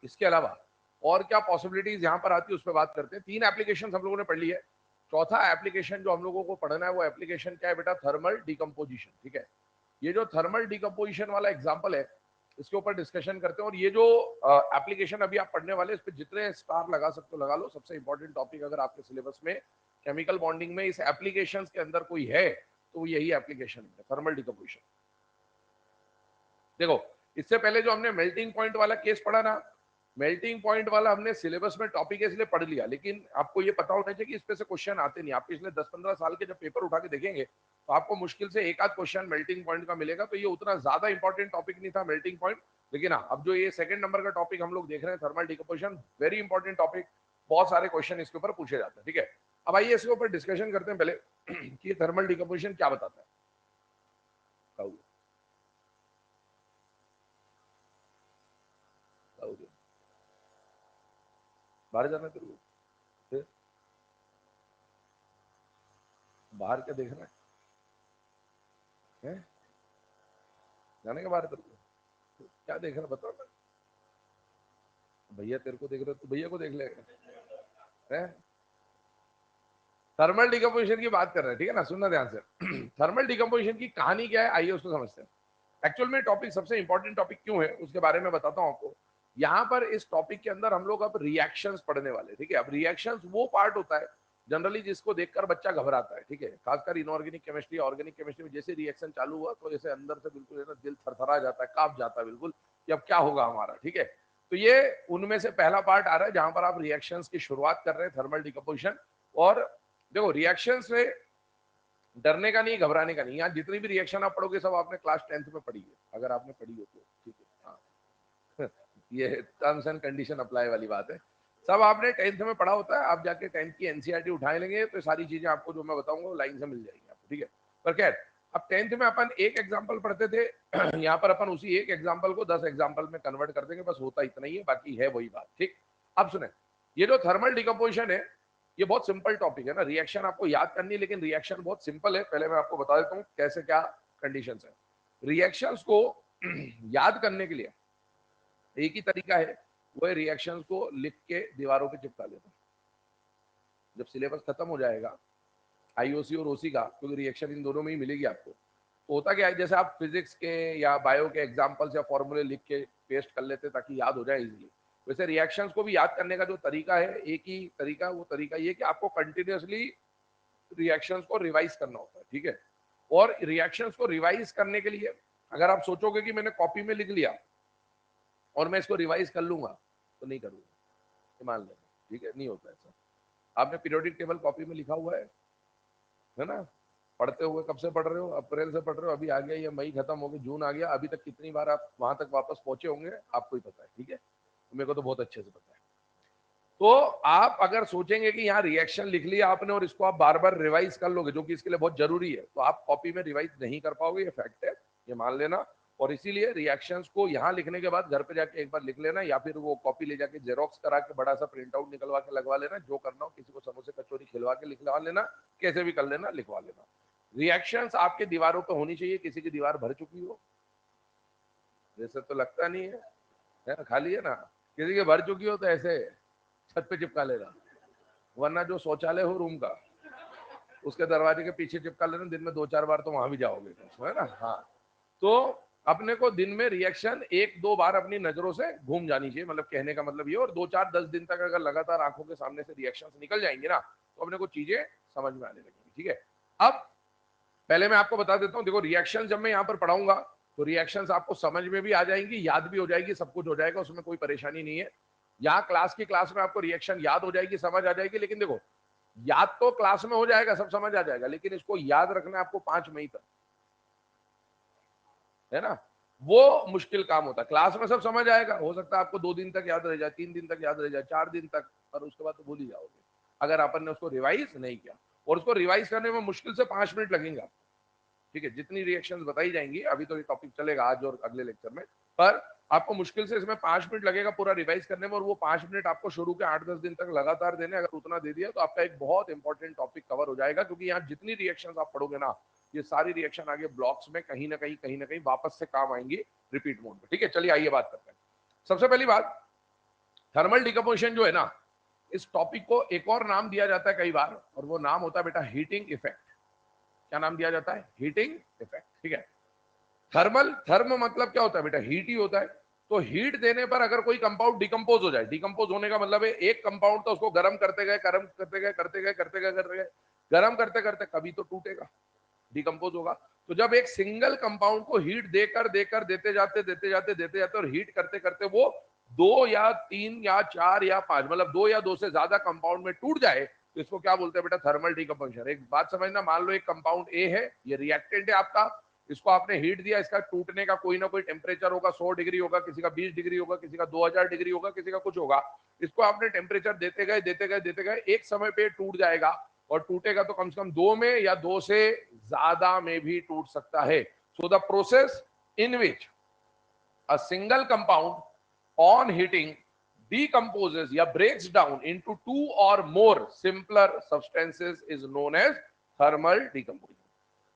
A: इसके अलावा और क्या पॉसिबिलिटीज यहाँ पर आती है उस पर बात करते हैं। 3 एप्लीकेशन हम लोगों ने पढ़ ली है। चौथा एप्लीकेशन जो हम लोगों को पढ़ना है वो एप्लीकेशन क्या है बेटा, थर्मल डिकम्पोजिशन। ठीक है, ये जो थर्मल डिकम्पोजिशन वाला एग्जाम्पल है, इसके ऊपर डिस्कशन करते हैं। और ये जो एप्लीकेशन अभी आप पढ़ने वाले, इस पे जितने स्टार लगा सकते हो लगा लो। सबसे इंपॉर्टेंट टॉपिक अगर आपके सिलेबस में केमिकल बॉन्डिंग में इस एप्लीकेशन के अंदर कोई है तो यही एप्लीकेशन है, थर्मल डिकम्पोजिशन। देखो, इससे पहले जो हमने मेल्टिंग पॉइंट वाला केस पढ़ा ना, मेल्टिंग पॉइंट वाला हमने सिलेबस में टॉपिक इसलिए पढ़ लिया, लेकिन आपको ये पता होना चाहिए कि इस पे से क्वेश्चन आते नहीं। आप पिछले 10-15 साल के जब पेपर उठा के देखेंगे तो आपको मुश्किल से एक आध क्वेश्चन मेल्टिंग पॉइंट का मिलेगा। तो ये उतना ज्यादा इंपॉर्टेंट टॉपिक नहीं था मेल्टिंग पॉइंट। लेकिन हाँ, अब जो ये सेकंड नंबर का टॉपिक हम लोग देख रहे हैं thermal decomposition, very important topic, बहुत सारे क्वेश्चन इसके ऊपर पूछे जाते हैं। ठीक है, अब आइए इसके ऊपर डिस्कशन करते हैं पहले कि थर्मल डिकम्पोजिशन क्या बताता है। बाहर जाना तेरे को, फिर बाहर क्या देखना है? जाने के बाहर तेरे को क्या देख रहा बताओ ना। भैया तेरे को देख रहे तो भैया को देख लेगा है। थर्मल डिकम्पोजिशन की बात कर रहे हैं, ठीक है ना, सुनना ध्यान से। थर्मल डिकम्पोजिशन की कहानी क्या है, आइए उसको समझते हैं। एक्चुअल में टॉपिक सबसे इंपॉर्टेंट टॉपिक क्यों है उसके बारे में बताता हूं आपको। यहाँ पर इस टॉपिक के अंदर हम लोग अब रिएक्शंस पढ़ने वाले, ठीक है। अब रिएक्शंस वो पार्ट होता है जनरली जिसको देखकर बच्चा घबराता है, ठीक है। खासकर इनऑर्गेनिक केमिस्ट्री, ऑर्गेनिक केमिस्ट्री में जैसे रिएक्शन चालू हुआ तो जैसे अंदर से बिल्कुल है ना दिल थरथरा जाता है, कांप जाता है बिल्कुल कि अब क्या होगा हमारा, ठीक है। तो ये उनमें से पहला पार्ट आ रहा है जहां पर आप रिएक्शंस की शुरुआत कर रहे हैं, थर्मल डिकम्पोजिशन। और देखो, रिएक्शन से डरने का नहीं, घबराने का नहीं। यहाँ जितनी भी रिएक्शन आप पढ़ोगे सब आपने क्लास 10th में पढ़ी है, अगर आपने पढ़ी हो तो, ठीक है। हाँ ये टर्म्स एंड कंडीशन अप्लाई वाली बात है। सब आपने 10th में पढ़ा होता है। आप जाके 10th की एनसीईआरटी उठा लेंगे तो सारी चीजें आपको जो मैं बताऊंगा लाइन से मिल जाएंगी आपको, ठीक है। पर खैर, अब 10th में अपन एक एग्जाम्पल पढ़ते थे, यहाँ पर अपन उसी एक एग्जाम्पल को 10 एग्जाम्पल में कन्वर्ट कर देंगे, बस होता इतना ही है, बाकी है वही बात, ठीक। अब सुने, ये जो थर्मल डिकम्पोजिशन है ये बहुत सिंपल टॉपिक है ना। रिएक्शन आपको याद करनी है लेकिन रिएक्शन बहुत सिंपल है। पहले मैं आपको बता देता हूँ कैसे क्या कंडीशन है। रिएक्शंस को याद करने के लिए एक ही तरीका है, वो है रिएक्शंस को लिख के दीवारों पे चिपका लेना। जब सिलेबस खत्म हो जाएगा आईओसी और ओसी का, क्योंकि रिएक्शन इन दोनों में ही मिलेगी आपको, तो होता क्या है, जैसे आप फिजिक्स के या बायो के एग्जांपल्स या फॉर्मूले लिख के पेस्ट कर लेते ताकि याद हो जाए इजीली, वैसे रिएक्शंस को भी याद करने का जो तरीका है एक ही तरीका, वो तरीका ये कि आपको कंटिन्यूअसली रिएक्शंस को रिवाइज करना होता है, ठीक है। और रिएक्शंस को रिवाइज करने के लिए अगर आप सोचोगे कि मैंने कॉपी में लिख लिया और मैं इसको रिवाइज कर लूंगा, तो नहीं करूंगा, मान लेना, ठीक है, नहीं होता ऐसा। आपने पीरियोडिक टेबल कॉपी में लिखा हुआ है ना, पढ़ते हुए कब से पढ़ रहे हो, अप्रैल से पढ़ रहे हो, अभी आ गया ये मई खत्म हो गया, जून आ गया, अभी तक कितनी बार आप वहां तक वापस पहुंचे होंगे आपको ही पता है, ठीक है। मेरे को तो बहुत अच्छे से पता है। तो आप अगर सोचेंगे कि यहाँ रिएक्शन लिख लिया आपने और इसको आप बार बार रिवाइज कर लोगे, जो कि इसके लिए बहुत जरूरी है, तो आप कॉपी में रिवाइज नहीं कर पाओगे, ये फैक्ट है, ये मान लेना। और इसीलिए रिएक्शंस को यहाँ लिखने के बाद घर पे जाके एक बार लिख लेना, या फिर वो कॉपी ले जाके जेरोक्स करा के बड़ा सा प्रिंट आउट निकलवा के लगवा लेना, जो करना हो, किसी को समोसे कचौरी खिलवा के लिखवा लेना, कैसे भी कर लेना, लिखवा लेना। रिएक्शंस आपके दीवारों पर होनी चाहिए। किसी की दीवार भर चुकी हो, जैसे तो लगता नहीं है ना, खाली है ना। किसी की भर चुकी हो तो ऐसे छत पे चिपका लेना, वरना जो शौचालय हो रूम का उसके दरवाजे के पीछे चिपका लेना, दिन में 2-4 बार तो वहां भी जाओगे, है ना। हाँ, तो अपने को दिन में रिएक्शन 1-2 बार अपनी नजरों से घूम जानी चाहिए, मतलब कहने का मतलब ये। और 2-4-10 दिन तक अगर लगातार आंखों के सामने से रिएक्शंस निकल जाएंगे ना, तो अपने को चीजें समझ में आने लगेंगी, ठीक है। अब पहले मैं आपको बता देता हूँ, देखो रिएक्शन जब मैं यहाँ पर पढ़ाऊंगा तो रिएक्शंस आपको समझ में भी आ जाएंगी, याद भी हो जाएगी, सब कुछ हो जाएगा, उसमें कोई परेशानी नहीं है। यहाँ क्लास में आपको रिएक्शन याद हो जाएगी, समझ आ जाएगी। लेकिन देखो, याद तो क्लास में हो जाएगा, सब समझ आ जाएगा, लेकिन इसको याद रखना आपको 5 मई तक, है ना। वो मुश्किल काम होता है। क्लास में सब समझ आएगा, हो सकता है आपको 2 दिन तक याद रह जाए, 3 दिन तक याद रह जाए, 4 दिन तक, और उसके बाद तो भूल ही जाओगे अगर अपन ने उसको रिवाइज नहीं किया। और उसको रिवाइज करने में मुश्किल से 5 मिनट लगेंगे, ठीक है। जितनी रिएक्शंस बताई जाएंगी, अभी तो ये टॉपिक चलेगा आज और अगले लेक्चर में, पर आपको मुश्किल से इसमें 5 मिनट लगेगा पूरा रिवाइज करने में। और वो 5 मिनट आपको शुरू के 8-10 दिन तक लगातार देने, अगर उतना दे दिया तो आपका एक बहुत इंपॉर्टेंट टॉपिक कवर हो जाएगा। क्योंकि यहाँ जितनी रिएक्शंस आप पढ़ोगे ना, ये सारी रिएक्शन आगे ब्लॉक्स में कहीं ना कहीं वापस से काम आएंगी रिपीट मोड में, ठीक है। चलिए आइए बात करते हैं। सबसे पहली बात, थर्मल डिकम्पोजिशन जो है ना, इस टॉपिक को एक और नाम दिया जाता है कई बार, और वो नाम होता है बेटा हीटिंग इफेक्ट। क्या नाम दिया जाता है? हीटिंग इफेक्ट, ठीक है। थर्मल, थर्म मतलब क्या होता है बेटा, हीट ही होता है। तो हीट देने पर अगर कोई कंपाउंड डिकम्पोज हो जाए, डिकम्पोज होने का मतलब है एक कंपाउंड तो उसको गर्म करते गए, गर्म करते गए, करते गए, करते गए, करते गए, गर्म करते करते कभी तो टूटेगा, डिकम्पोज होगा। तो जब एक सिंगल कंपाउंड को हीट देकर देकर देते जाते देते जाते देते जाते और हीट करते करते वो 2 या 3 या 4 या 5 मतलब 2 या 2 से ज्यादा कंपाउंड में टूट जाए तो इसको क्या बोलते हैं बेटा, थर्मल डिकम्पोजिशन। एक बात समझना, मान लो एक कंपाउंड ए है, ये रिएक्टेंट है आपका, इसको आपने हीट दिया, इसका टूटने का कोई ना कोई टेम्परेचर होगा, 100 डिग्री होगा, किसी का 20 डिग्री होगा, किसी का 2000 डिग्री होगा, किसी का कुछ होगा। इसको आपने टेम्परेचर देते गए देते गए देते गए, एक समय पे टूट जाएगा और टूटेगा तो कम से कम 2 में या 2 से ज्यादा में भी टूट सकता है। So the process in which a single compound on heating decomposes या breaks down into 2 or more simpler substances is known as thermal decomposition।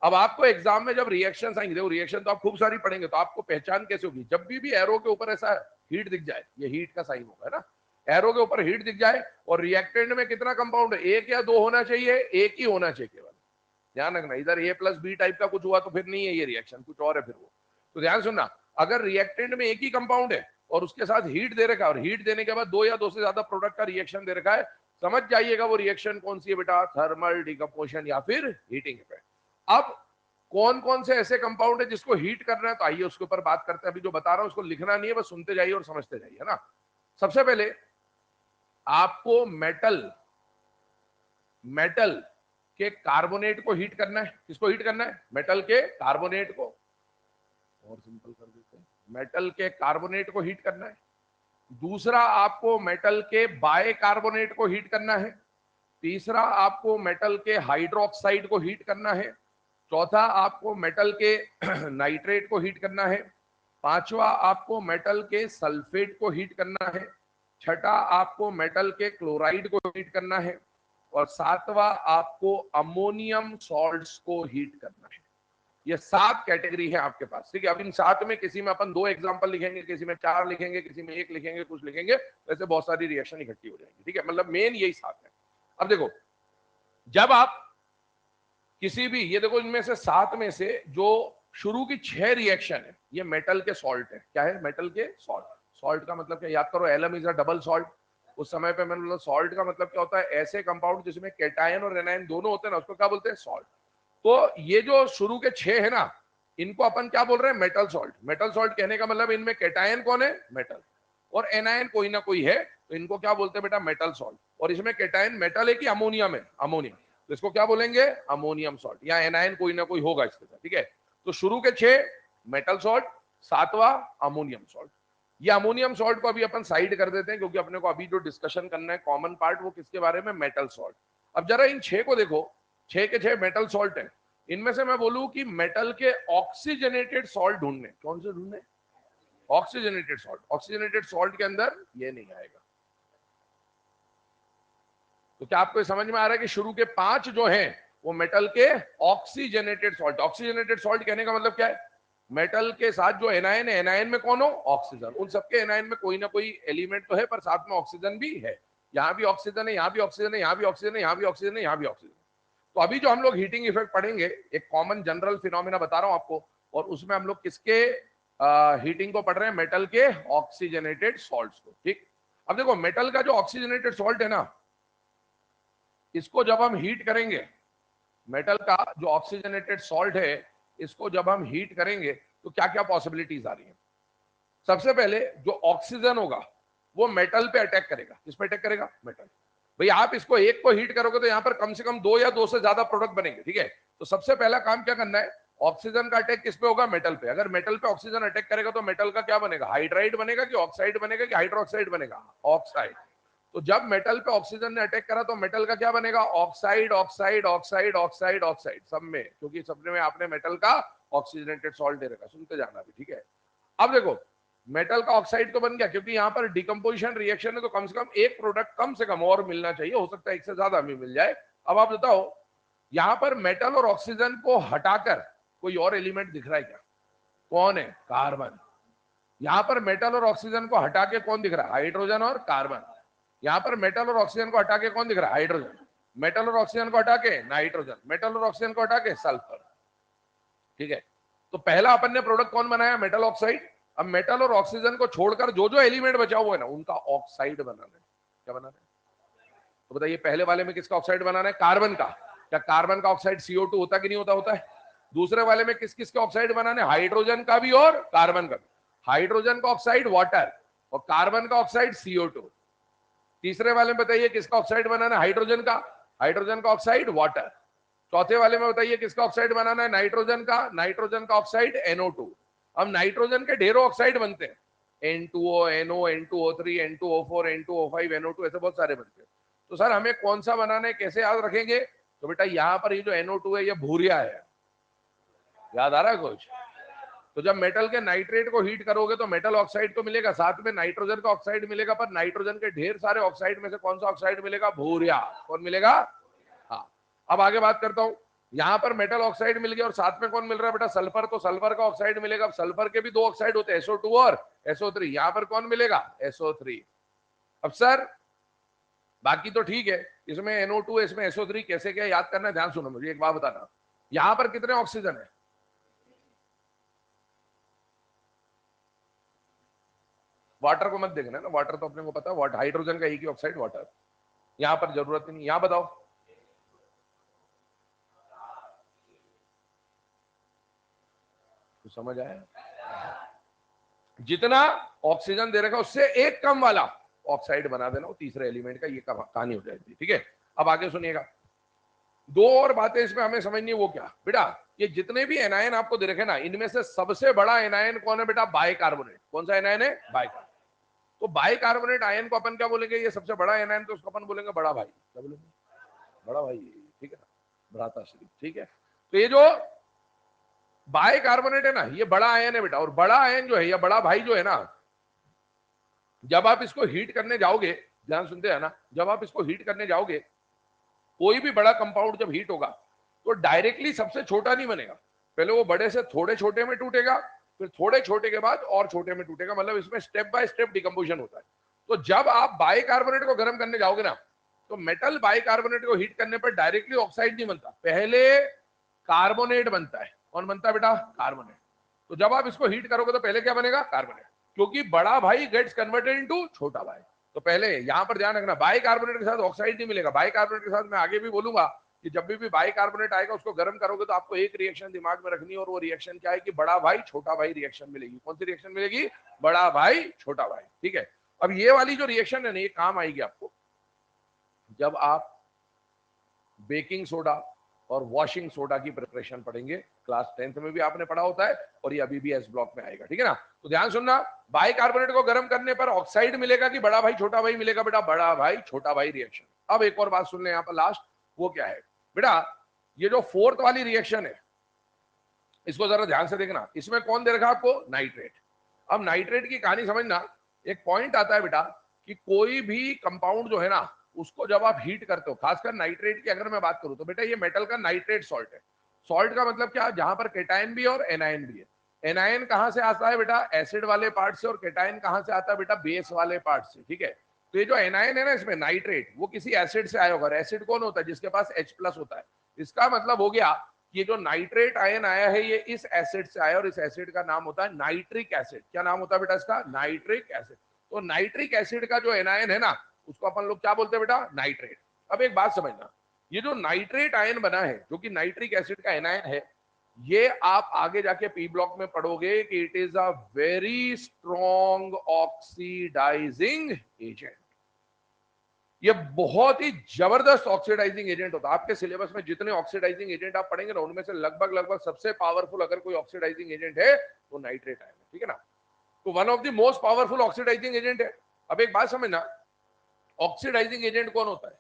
A: अब आपको एग्जाम में जब रिएक्शन आएंगे, देखो रिएक्शन तो आप खूब सारी पढ़ेंगे, तो आपको पहचान कैसे होगी, जब भी एरो के ऊपर ऐसा हीट दिख जाए, ये हीट का साइन होगा ना, एरो के ऊपर हीट दिख जाए और रिएक्टेंट में कितना कंपाउंड है, एक या दो होना चाहिए, एक ही होना चाहिए केवल। ध्यान रखना, इधर ए प्लस बी टाइप का कुछ हुआ तो फिर नहीं है ये रिएक्शन, कुछ और है फिर वो। तो ध्यान सुनना, अगर रिएक्टेंट में एक ही कंपाउंड है और उसके साथ हीट दे रखा है और हीट देने के बाद 2 या 2 से ज्यादा प्रोडक्ट का रिएक्शन दे रखा है, समझ जाइएगा वो रिएक्शन कौन सी है बेटा, थर्मल डिकम्पोजिशन या फिर हीटिंग इफेक्ट। अब कौन कौन से ऐसे कंपाउंड है जिसको हीट करना है, तो आइए उसके ऊपर बात करते हैं। अभी जो बता रहा हूं उसको लिखना नहीं है, बस सुनते जाइए और समझते जाइए, है ना। सबसे पहले आपको मेटल मेटल के कार्बोनेट को हीट करना है। किसको हीट करना है, मेटल के कार्बोनेट को, और सिंपल कर देते हैं, मेटल के कार्बोनेट को हीट करना है। दूसरा आपको मेटल के बाय कार्बोनेट को हीट करना है। तीसरा आपको मेटल के हाइड्रोक्साइड को हीट करना है। चौथा आपको मेटल के नाइट्रेट को हीट करना है। पांचवा आपको मेटल के सल्फेट को हीट करना है। छठा आपको मेटल के क्लोराइड को हीट करना है और सातवां आपको अमोनियम सॉल्ट्स को हीट करना है। ये 7 कैटेगरी है आपके पास, ठीक है। अब इन 7 में किसी में अपन 2 एग्जांपल लिखेंगे, किसी में 4 लिखेंगे, किसी में 1 लिखेंगे, कुछ लिखेंगे, वैसे बहुत सारी रिएक्शन इकट्ठी हो जाएंगी, ठीक है। मतलब मेन यही 7 है। अब देखो, जब आप किसी भी, ये देखो इनमें से 7 में से जो शुरू की 6 रिएक्शन है ये मेटल के सॉल्ट है। क्या है, मेटल के सॉल्ट। सॉल्ट का मतलब क्या, याद करो, alum is a double salt. उस समय पे मैंने बोला सॉल्ट का मतलब क्या होता है, ऐसे कंपाउंड जिसमें कैटायन और एनायन दोनों होते हैं ना, उसको क्या बोलते हैं, सॉल्ट। तो ये जो शुरू के 6 है ना, इनको अपन क्या बोल रहे हैं, मेटल सॉल्ट। मेटल सॉल्ट कहने का मतलब इनमें कैटायन कौन है, मेटल, और एनायन कोई ना कोई है, तो इनको क्या बोलते हैं बेटा, मेटल सॉल्ट। और इसमें कैटायन मेटल है कि अमोनियम है, अमोनियम, तो इसको क्या बोलेंगे, अमोनियम सॉल्ट, या एनायन कोई ना कोई होगा इसके साथ, ठीक है। तो शुरू के 6 मेटल सॉल्ट, 7वां अमोनियम सॉल्ट। ये अमोनियम सॉल्ट को अभी अपन साइड कर देते हैं, क्योंकि अपने को अभी जो डिस्कशन करना है कॉमन पार्ट, वो किसके बारे में, मेटल सॉल्ट। अब जरा इन 6 को देखो, 6 के 6 मेटल सॉल्ट है। इनमें से मैं बोलूं कि मेटल के ऑक्सीजनेटेड सॉल्ट ढूंढने, कौन से ढूंढने, ऑक्सीजनेटेड सॉल्ट। ऑक्सीजनेटेड सॉल्ट के अंदर ये नहीं आएगा। तो क्या आपको समझ में आ रहा है कि शुरू के 5 जो हैं वो मेटल के ऑक्सीजनेटेड सॉल्ट। ऑक्सीजनेटेड सॉल्ट कहने का मतलब क्या है, मेटल के साथ जो एनायन है, एनायन में कौन हो, ऑक्सीजन। उन सबके एनायन में कोई ना कोई एलिमेंट तो है, पर साथ में ऑक्सीजन भी है। यहाँ भी ऑक्सीजन है, यहाँ भी ऑक्सीजन है, यहाँ भी ऑक्सीजन है, यहाँ भी ऑक्सीजन है, यहाँ भी ऑक्सीजन। तो अभी जो हम लोग हीटिंग इफेक्ट पढ़ेंगे, एक कॉमन जनरल फिनोमिना बता रहा हूं आपको, और उसमें हम लोग किसके हीटिंग को पढ़ रहे हैं, मेटल के ऑक्सीजनेटेड सॉल्ट्स को, ठीक। अब देखो, मेटल का जो ऑक्सीजनेटेड सॉल्ट है ना, इसको जब हम हीट करेंगे, मेटल का जो ऑक्सीजनेटेड सॉल्ट है, इसको जब हम हीट करेंगे तो क्या क्या पॉसिबिलिटीज आ रही हैं। सबसे पहले जो ऑक्सीजन होगा वो मेटल पे अटैक करेगा। किस पे अटैक करेगा, मेटल। भाई आप इसको एक को हीट करोगे तो यहां पर कम से कम 2 या 2 से ज्यादा प्रोडक्ट बनेंगे, ठीक है। तो सबसे पहला काम क्या करना है, ऑक्सीजन का अटैक किस पे होगा, मेटल पे। अगर मेटल पे ऑक्सीजन अटैक करेगा तो मेटल का क्या बनेगा, हाइड्राइड बनेगा कि ऑक्साइड बनेगा कि हाइड्रोक्साइड बनेगा, ऑक्साइड। तो जब मेटल पे ऑक्सीजन ने अटैक करा तो मेटल का क्या बनेगा, oxide, oxide, oxide, oxide, oxide, सब में, क्योंकि सबने में आपने मेटल का ऑक्सीजनेटेड सॉल्ट दे रखा, सुनते जाना भी, ठीक है। अब देखो, मेटल का ऑक्साइड तो बन गया, क्योंकि यहाँ पर डिकम्पोजिशन रिएक्शन है, तो कम से कम एक प्रोडक्ट कम से कम और मिलना चाहिए, हो सकता है एक से ज्यादा भी मिल जाए। अब आप बताओ, यहाँ पर मेटल और ऑक्सीजन को हटाकर कोई और एलिमेंट दिख रहा है क्या, कौन है, कार्बन। यहाँ पर मेटल और ऑक्सीजन को हटा के कौन दिख रहा है, हाइड्रोजन और कार्बन। यहाँ पर मेटल और ऑक्सीजन को हटा के कौन दिख रहा है, हाइड्रोजन। मेटल और ऑक्सीजन को हटा के नाइट्रोजन, मेटल और ऑक्सीजन को हटा के सल्फर, ठीक है। तो पहला अपन ने प्रोडक्ट कौन बनाया, मेटल ऑक्साइड। अब मेटल और ऑक्सीजन को छोड़कर जो जो एलिमेंट बचा हुआ है ना, उनका ऑक्साइड बनाना है। क्या बनाना है? तो बताइए पहले वाले में किसका ऑक्साइड बनाना है, कार्बन का। क्या कार्बन का ऑक्साइड CO2 होता कि नहीं होता? होता है। दूसरे वाले में किस किस के ऑक्साइड बनाने, हाइड्रोजन का भी और कार्बन का भी। हाइड्रोजन का ऑक्साइड वाटर और कार्बन का ऑक्साइड CO2। तीसरे वाले में बताइए किसका ऑक्साइड बनाना है, हाइड्रोजन का। हाइड्रोजन का ऑक्साइड वाटर। चौथे वाले में बताइए किसका ऑक्साइड बनाना है, नाइट्रोजन का। नाइट्रोजन का ऑक्साइड NO2। अब नाइट्रोजन के ढेरों ऑक्साइड बनते हैं, N2O, NO, N2O3, N2O4, N2O5, NO2, ऐसे बहुत सारे बनते हैं। तो सर हमें कौन सा बनाना है, कैसे याद रखेंगे? तो बेटा यहाँ पर ये जो NO2 है ये भूरिया है, याद आ रहा है कुछ? तो जब मेटल के नाइट्रेट को हीट करोगे तो मेटल ऑक्साइड तो मिलेगा, साथ में नाइट्रोजन का ऑक्साइड मिलेगा, पर नाइट्रोजन के ढेर सारे ऑक्साइड में से कौन सा ऑक्साइड मिलेगा, भूरिया। कौन मिलेगा? हाँ। अब आगे बात करता हूं, यहां पर मेटल ऑक्साइड मिल गया और साथ में कौन मिल रहा है बेटा, सल्फर। तो सल्फर का ऑक्साइड मिलेगा। अब सल्फर के भी दो ऑक्साइड होते हैं, SO2 और SO3। यहां पर कौन मिलेगा, SO3। अब सर बाकी तो ठीक है, इसमें NO2, इसमें SO3, कैसे क्या याद करना है, ध्यान सुनो, मुझे एक बात बताना। यहां पर कितने ऑक्सीजन है? वाटर को मत देखना ना, वाटर तो अपने को पता है, वाटर हाइड्रोजन का एक ही ऑक्साइड वाटर। यहां पर जरूरत नहीं। यहां बताओ तो समझ आया? जितना ऑक्सीजन दे रखा उससे एक कम वाला ऑक्साइड बना देना वो तीसरे एलिमेंट का, ये कहानी हो जाएगी। ठीक है, अब आगे सुनिएगा। दो और बातें इसमें हमें समझनी है, वो क्या बेटा, ये जितने भी एनायन आपको दे रखे ना, इनमें से सबसे बड़ा एनायन कौन है बेटा, बाइकार्बोनेट। कौन सा एनायन है, बाइकार्बोनेट। तो बाइकार्बोनेट आयन को अपन क्या बोलेंगे, ये सबसे बड़ा एनायन, तो उसको अपन बोलेंगे बड़ा भाई। क्या बोलेंगे, बड़ा भाई। ठीक है ना, भ्राताश्री। ठीक है, तो ये जो बाइकार्बोनेट है ना, ये बड़ा आयन है बेटा। और बड़ा आयन जो है, या बड़ा भाई जो है ना, जब आप इसको हीट करने जाओगे, ध्यान सुनते हैं ना, जब आप इसको हीट करने जाओगे, कोई भी बड़ा कंपाउंड जब हीट होगा तो डायरेक्टली सबसे छोटा नहीं बनेगा, पहले वो बड़े से थोड़े छोटे में टूटेगा, फिर थोड़े छोटे के बाद और छोटे में टूटेगा। मतलब इसमें स्टेप बाय स्टेप डिकम्पोजिशन होता है। तो जब आप बाइकार्बोनेट को गर्म करने जाओगे ना, तो मेटल बाइकार्बोनेट को हीट करने पर डायरेक्टली ऑक्साइड नहीं बनता, पहले कार्बोनेट बनता है। कौन बनता है बेटा, कार्बोनेट। तो जब आप इसको हीट करोगे तो पहले क्या बनेगा, कार्बोनेट, क्योंकि बड़ा भाई गेट्स कन्वर्टेड इनटू छोटा भाई। तो पहले यहां पर ध्यान रखना, बाइकार्बोनेट के साथ ऑक्साइड नहीं मिलेगा। बाइकार्बोनेट के साथ मैं आगे भी बोलूंगा कि जब भी बाइकार्बोनेट आएगा उसको गर्म करोगे तो आपको एक रिएक्शन दिमाग में रखनी है, और वो रिएक्शन क्या है कि बड़ा भाई छोटा भाई रिएक्शन मिलेगी। कौन सी रिएक्शन मिलेगी, बड़ा भाई छोटा भाई। ठीक है, अब ये वाली जो रिएक्शन है ना, ये काम आएगी आपको जब आप बेकिंग सोडा और वॉशिंग सोडा की प्रिपरेशन पढ़ेंगे। क्लास 10th में भी आपने पढ़ा होता है, और ये अभी भी एस ब्लॉक में आएगा। ठीक है ना, तो ध्यान सुनना, बाइकार्बोनेट को गर्म करने पर ऑक्साइड मिलेगा कि बड़ा भाई छोटा भाई मिलेगा बेटा, बड़ा भाई छोटा भाई रिएक्शन। अब एक और बात सुन ले यहाँ पर लास्ट, वो क्या है बेटा, ये जो फोर्थ वाली रिएक्शन है, इसको जरा ध्यान से देखना। इसमें कौन दे रखा आपको, नाइट्रेट। अब नाइट्रेट की कहानी समझना, एक पॉइंट आता है बेटा कि कोई भी कंपाउंड जो है ना, उसको जब आप हीट करते हो, खासकर नाइट्रेट की अगर मैं बात करूं, तो बेटा ये मेटल का नाइट्रेट सॉल्ट है। सॉल्ट का मतलब क्या, जहां पर केटायन भी और एनायन भी है। एनायन कहां से आता है बेटा, एसिड वाले पार्ट से, और केटायन कहां से आता है बेटा, बेस वाले पार्ट से। ठीक है, तो ये जो एनायन है ना इसमें, नाइट्रेट, वो किसी एसिड से आया होगा। एसिड कौन होता है, जिसके पास H+ होता है। इसका मतलब हो गया, ये जो नाइट्रेट आयन आया है ये इस एसिड से आया, और इस एसिड का नाम होता है नाइट्रिक एसिड। क्या नाम होता है बेटा इसका, नाइट्रिक एसिड। तो नाइट्रिक एसिड का जो एनायन है ना, उसको अपन लोग क्या बोलते हैं बेटा, नाइट्रेट। अब एक बात समझना, ये जो नाइट्रेट आयन बना है, जो कि नाइट्रिक एसिड का एनायन है, ये आप आगे जाके पी ब्लॉक में पढ़ोगे कि it is a very strong oxidising agent. ये बहुत ही जबरदस्त ऑक्सीडाइजिंग एजेंट होता है। आपके सिलेबस में जितने ऑक्सीडाइजिंग एजेंट आप पढ़ेंगे ना, उनमें से लगभग लगभग सबसे पावरफुल अगर कोई ऑक्सीडाइजिंग एजेंट है तो नाइट्रेट आयन है। ठीक है ना, तो one of the most powerful oxidising agent है। अब एक बात समझना, ऑक्सीडाइजिंग एजेंट कौन होता है,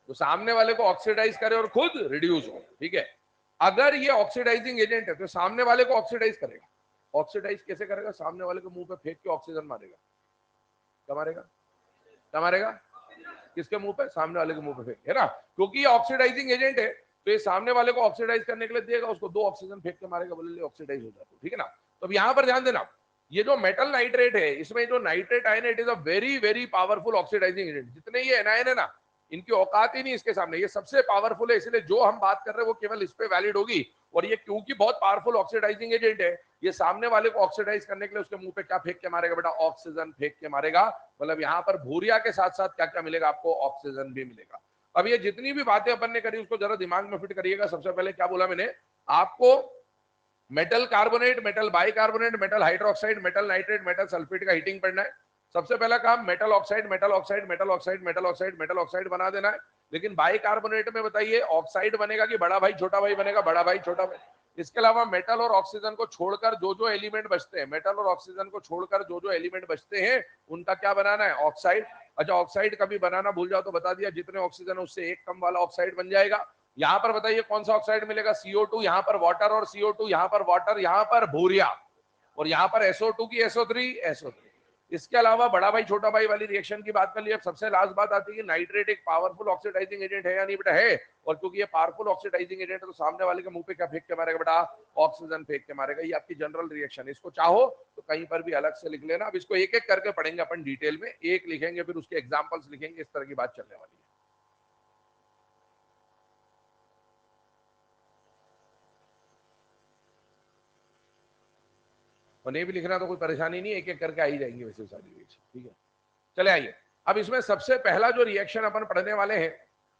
A: तो सामने वाले को ऑक्सीडाइज करे और खुद रिड्यूस हो। ठीक है, अगर ये ऑक्सीडाइजिंग एजेंट है तो सामने वाले को ऑक्सीडाइज करेगा। ऑक्सीडाइज कैसे करेगा, सामने वाले को मुंह पे फेंक के ऑक्सीजन मारेगा। क्या मारेगा, क्या मारेगा, किसके मुंह पे, सामने वाले के मुंह पे फेंक, है ना, क्योंकि ये ऑक्सीडाइजिंग एजेंट है। तो ये सामने वाले को ऑक्सीडाइज करने के लिए देगा, उसको 2 ऑक्सीजन फेंक के मारेगा, बोले ले ऑक्सीडाइज हो जाता है। ठीक है ना, तो अब यहां पर ध्यान देना, ये जो मेटल नाइट्रेट है, इसमें जो नाइट्रेट आयन है, it is a very very powerful oxidising agent. जितने ये एनायन है ना, इनकी औकात ही नहीं इसके सामने, ये सबसे पावरफुल है, इसलिए जो हम बात कर रहे हैं वो केवल इस पे वैलिड होगी। और ये क्योंकि बहुत पावरफुल ऑक्सीडाइजिंग एजेंट है, ये सामने वाले को ऑक्सीडाइज करने के लिए उसके मुंह पे क्या फेंक के मारेगा बेटा, ऑक्सीजन फेंक के मारेगा। मतलब यहाँ पर भूरिया के साथ साथ क्या क्या मिलेगा आपको, ऑक्सीजन भी मिलेगा। अब ये जितनी भी बातें अपन ने करी उसको जरा दिमाग में फिट करिएगा। सबसे पहले क्या बोला मैंने आपको, metal carbonate, metal bicarbonate, metal hydroxide, metal nitrate, metal sulphate का हीटिंग पढ़ना है। सबसे पहला काम metal oxide, metal oxide, metal oxide, metal oxide, metal oxide बना देना है। लेकिन बाइकार्बोनेट में बताइए ऑक्साइड बनेगा कि बड़ा भाई छोटा भाई बनेगा, बड़ा भाई छोटा भाई। इसके अलावा मेटल और ऑक्सीजन को छोड़कर जो जो एलिमेंट बचते हैं, मेटल और ऑक्सीजन को छोड़कर जो जो एलिमेंट बचते हैं उनका क्या बनाना है, ऑक्साइड। अच्छा ऑक्साइड कभी बनाना भूल जाओ तो बता दिया, जितने ऑक्सीजन है उससे एक कम वाला ऑक्साइड बन जाएगा। यहां पर बताइए कौन सा ऑक्साइड मिलेगा, CO2, यहां पर वाटर और CO2, यहां पर वाटर, यहां पर भूरिया, और यहां पर SO2 की SO3, SO3। इसके अलावा बड़ा भाई छोटा भाई वाली रिएक्शन की बात कर लिया। सबसे लास्ट बात आती है नाइट्रेट एक पावरफुल ऑक्सीडाइजिंग एजेंट है या नहीं बेटा, है। और क्योंकि ये पावरफुल ऑक्सीडाइजिंग एजेंट है तो सामने वाले के मुंह पे क्या फेंक के मारेगा बेटा, ऑक्सीजन फेंक के मारेगा। ये आपकी जनरल रिएक्शन, इसको चाहो तो कहीं पर भी अलग से लिख लेना। अब इसको एक एक करके पढ़ेंगे अपन डिटेल में, एक लिखेंगे फिर उसके एग्जाम्पल्स लिखेंगे, इस तरह की बात चलने वाली है। और नहीं भी लिखना तो कोई परेशानी नहीं, एक एक करके आ ही जाएंगे वैसे सारी रिएक्शन, ठीक है। चले आइए, अब इसमें सबसे पहला जो रिएक्शन अपन पढ़ने वाले हैं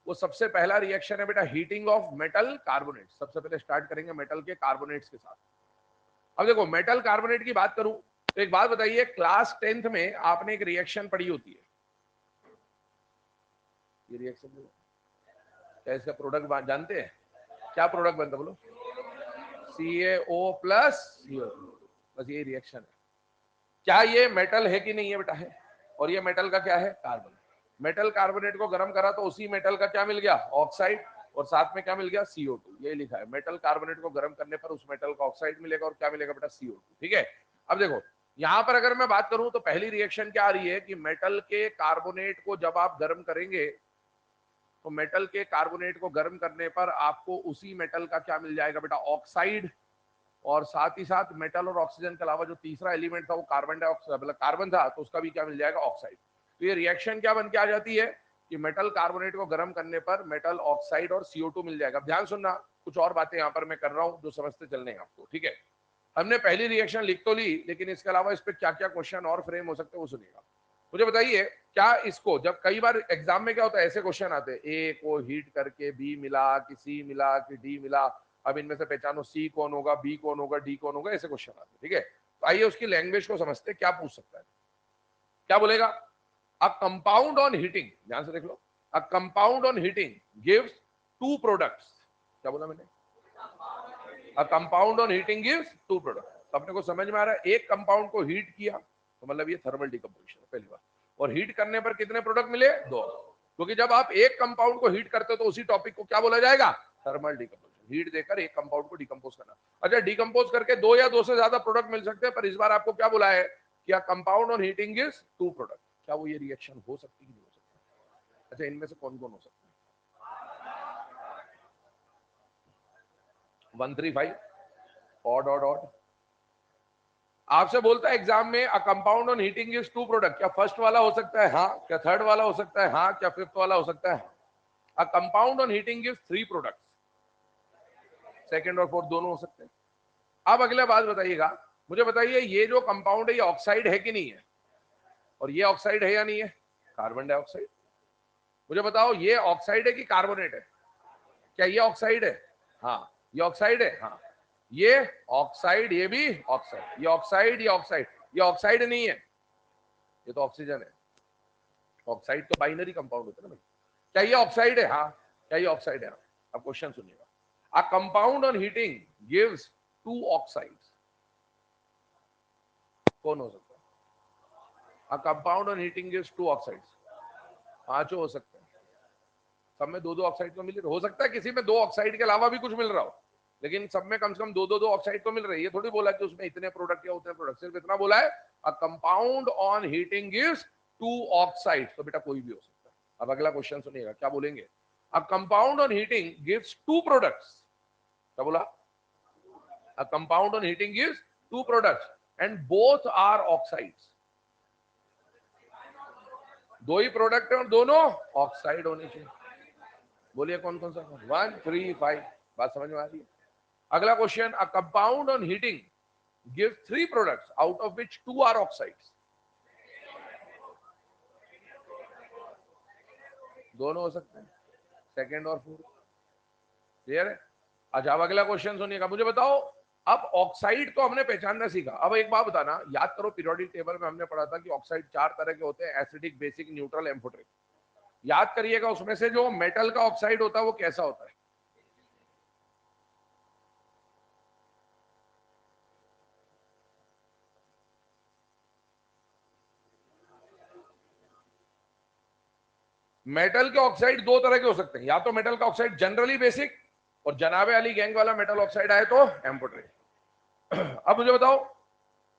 A: वो सबसे पहला रिएक्शन है बेटा हीटिंग ऑफ मेटल कार्बोनेट। सबसे पहले स्टार्ट करेंगे मेटल के कार्बोनेट्स के साथ। अब देखो मेटल कार्बोनेट की बात करूं तो एक बात बताइए, क्लास 10th में आपने एक रिएक्शन पढ़ी होती है, ये रिएक्शन क्या इसका प्रोडक्ट जानते हैं, क्या प्रोडक्ट बनता बोलो, CaO प्लस CO2, बस ये रिएक्शन है। क्या ये मेटल है कि नहीं है बेटा, है। और ये मेटल का क्या है, कार्बन। मेटल कार्बोनेट को गर्म करा तो उसी मेटल का क्या मिल गया, ऑक्साइड, और साथ में क्या मिल गया, CO2। ये लिखा है मेटल कार्बोनेट को गर्म करने पर उस मेटल का ऑक्साइड मिलेगा और क्या मिलेगा बेटा, CO2, ठीक है। अब देखो यहां पर अगर मैं बात करूं तो पहली रिएक्शन क्या आ रही है कि मेटल के कार्बोनेट को जब आप गर्म करेंगे तो मेटल के कार्बोनेट को गर्म करने पर आपको उसी मेटल का क्या मिल जाएगा बेटा, ऑक्साइड। और साथ ही साथ मेटल और ऑक्सीजन के अलावा जो तीसरा एलिमेंट था वो कार्बन डाइऑक्साइड, मतलब कार्बन था, तो उसका भी क्या मिल जाएगा, ऑक्साइड। तो ये रिएक्शन क्या बन के आ जाती है कि मेटल कार्बोनेट को गर्म करने पर मेटल ऑक्साइड और CO2 मिल जाएगा। ध्यान सुनना, कुछ और बातें यहाँ पर मैं कर रहा हूँ जो समझते चलने हैं आपको, ठीक है। हमने पहली रिएक्शन लिख तो ली, लेकिन इसके अलावा इस पर क्या क्या क्वेश्चन और फ्रेम हो सकते हैं वो सुनिएगा। मुझे बताइए क्या इसको, जब कई बार एग्जाम में क्या होता है, ऐसे क्वेश्चन आते हैं, ए को हीट करके बी मिला कि सी मिला कि डी मिला, अब इनमें से पहचानो सी कौन होगा, बी कौन होगा, डी कौन होगा, ऐसे क्वेश्चन आते हैं, ठीक है। तो आइए उसकी लैंग्वेज को समझते, क्या पूछ सकता है, क्या बोलेगा, अ कंपाउंड ऑन हीटिंग, ध्यान से देख लो, a compound on heating gives two products. क्या बोला मैंने, a compound on heating gives two product. अपने को समझ में आ रहा है, एक कंपाउंड को हीट किया तो मतलब ये थर्मल डिकम्पोजिशन पहली बार, और हीट करने पर कितने प्रोडक्ट मिले, दो। क्योंकि जब आप एक कंपाउंड को हीट करते हो तो उसी टॉपिक को क्या बोला जाएगा, थर्मल डिकम्पोजिशन। हीट देकर एक कंपाउंड को डिकम्पोज करना। अच्छा डिकम्पोज करके दो या दो से ज्यादा प्रोडक्ट मिल सकते हैं, पर इस बार आपको क्या बोला है कि compound on heating is two product. क्या वो ये रिएक्शन हो सकती है, नहीं हो सकती। अच्छा इनमें से कौन कौन हो सकता है, 135 ऑड ऑड ऑड। आपसे बोलता है एग्जाम में a compound on heating is two product, क्या फर्स्ट वाला हो सकता है, हाँ। क्या थर्ड वाला हो सकता है, हाँ। क्या फिफ्थ वाला हो सकता है। A compound on heating is three products, second और फोर्थ दोनों हो सकते हैं। अब अगला बात बताइएगा, मुझे बताइए ये जो कंपाउंड है ये ऑक्साइड है कि नहीं है, और ये ऑक्साइड है या नहीं है, कार्बन डाइऑक्साइड। मुझे बताओ ये ऑक्साइड है कि कार्बोनेट है, क्या ये ऑक्साइड है, हाँ। ये ऑक्साइड है, हाँ। ये ऑक्साइड, ये भी ऑक्साइड, ये ऑक्साइड, ये ऑक्साइड, ये ऑक्साइड नहीं है, ये तो ऑक्सीजन है। ऑक्साइड तो बाइनरी कंपाउंड होता है ना भाई। क्या ये ऑक्साइड है, हाँ। क्या ये ऑक्साइड है, हाँ। अब क्वेश्चन सुनिएगा, a compound on heating gives two oxides, कौन हो सकता है, a compound on heating gives two oxides, पांचों हो सकते हैं। सब में दो दो ऑक्साइड तो मिल रहे, हो सकता है किसी में दो ऑक्साइड के अलावा भी कुछ मिल रहा हो, लेकिन सब में कम से कम दो ऑक्साइड तो मिल रही है। ये थोड़ी बोला कि उसमें इतने प्रोडक्ट या उतने प्रोडक्ट, सिर्फ इतना बोला है a compound on heating gives two oxide, तो बेटा कोई भी हो सकता है। अब अगला क्वेश्चन सुनिएगा, क्या बोलेंगे, a compound on heating gives two products. क्या बोला, a compound on heating gives two products and both are oxides. दो ही प्रोडक्ट है और दोनों ऑक्साइड होने चाहिए। बोलिए कौन कौन सा? 1, 3, 5। बात समझ में आ रही है? अगला question, a compound on heating give 3 products out of which 2 are oxides. दोनों हो सकते हैं, सेकेंड और फोर्थ। क्लियर है? अच्छा, अब अगला क्वेश्चन सुनिएगा, मुझे बताओ, अब ऑक्साइड तो हमने पहचानना सीखा। अब एक बात बताना, याद करो पीरियोडिक टेबल में हमने पढ़ा था कि ऑक्साइड 4 तरह के होते हैं, एसिडिक, बेसिक, न्यूट्रल, एम्फोटेरिक। याद करिएगा उसमें से जो मेटल का ऑक्साइड होता है वो कैसा होता है? मेटल के ऑक्साइड दो तरह के हो सकते हैं, या तो मेटल का ऑक्साइड जनरली बेसिक, और जनाबे अली गैंग वाला मेटल ऑक्साइड आए तो एम्फोटेरिक। अब मुझे बताओ,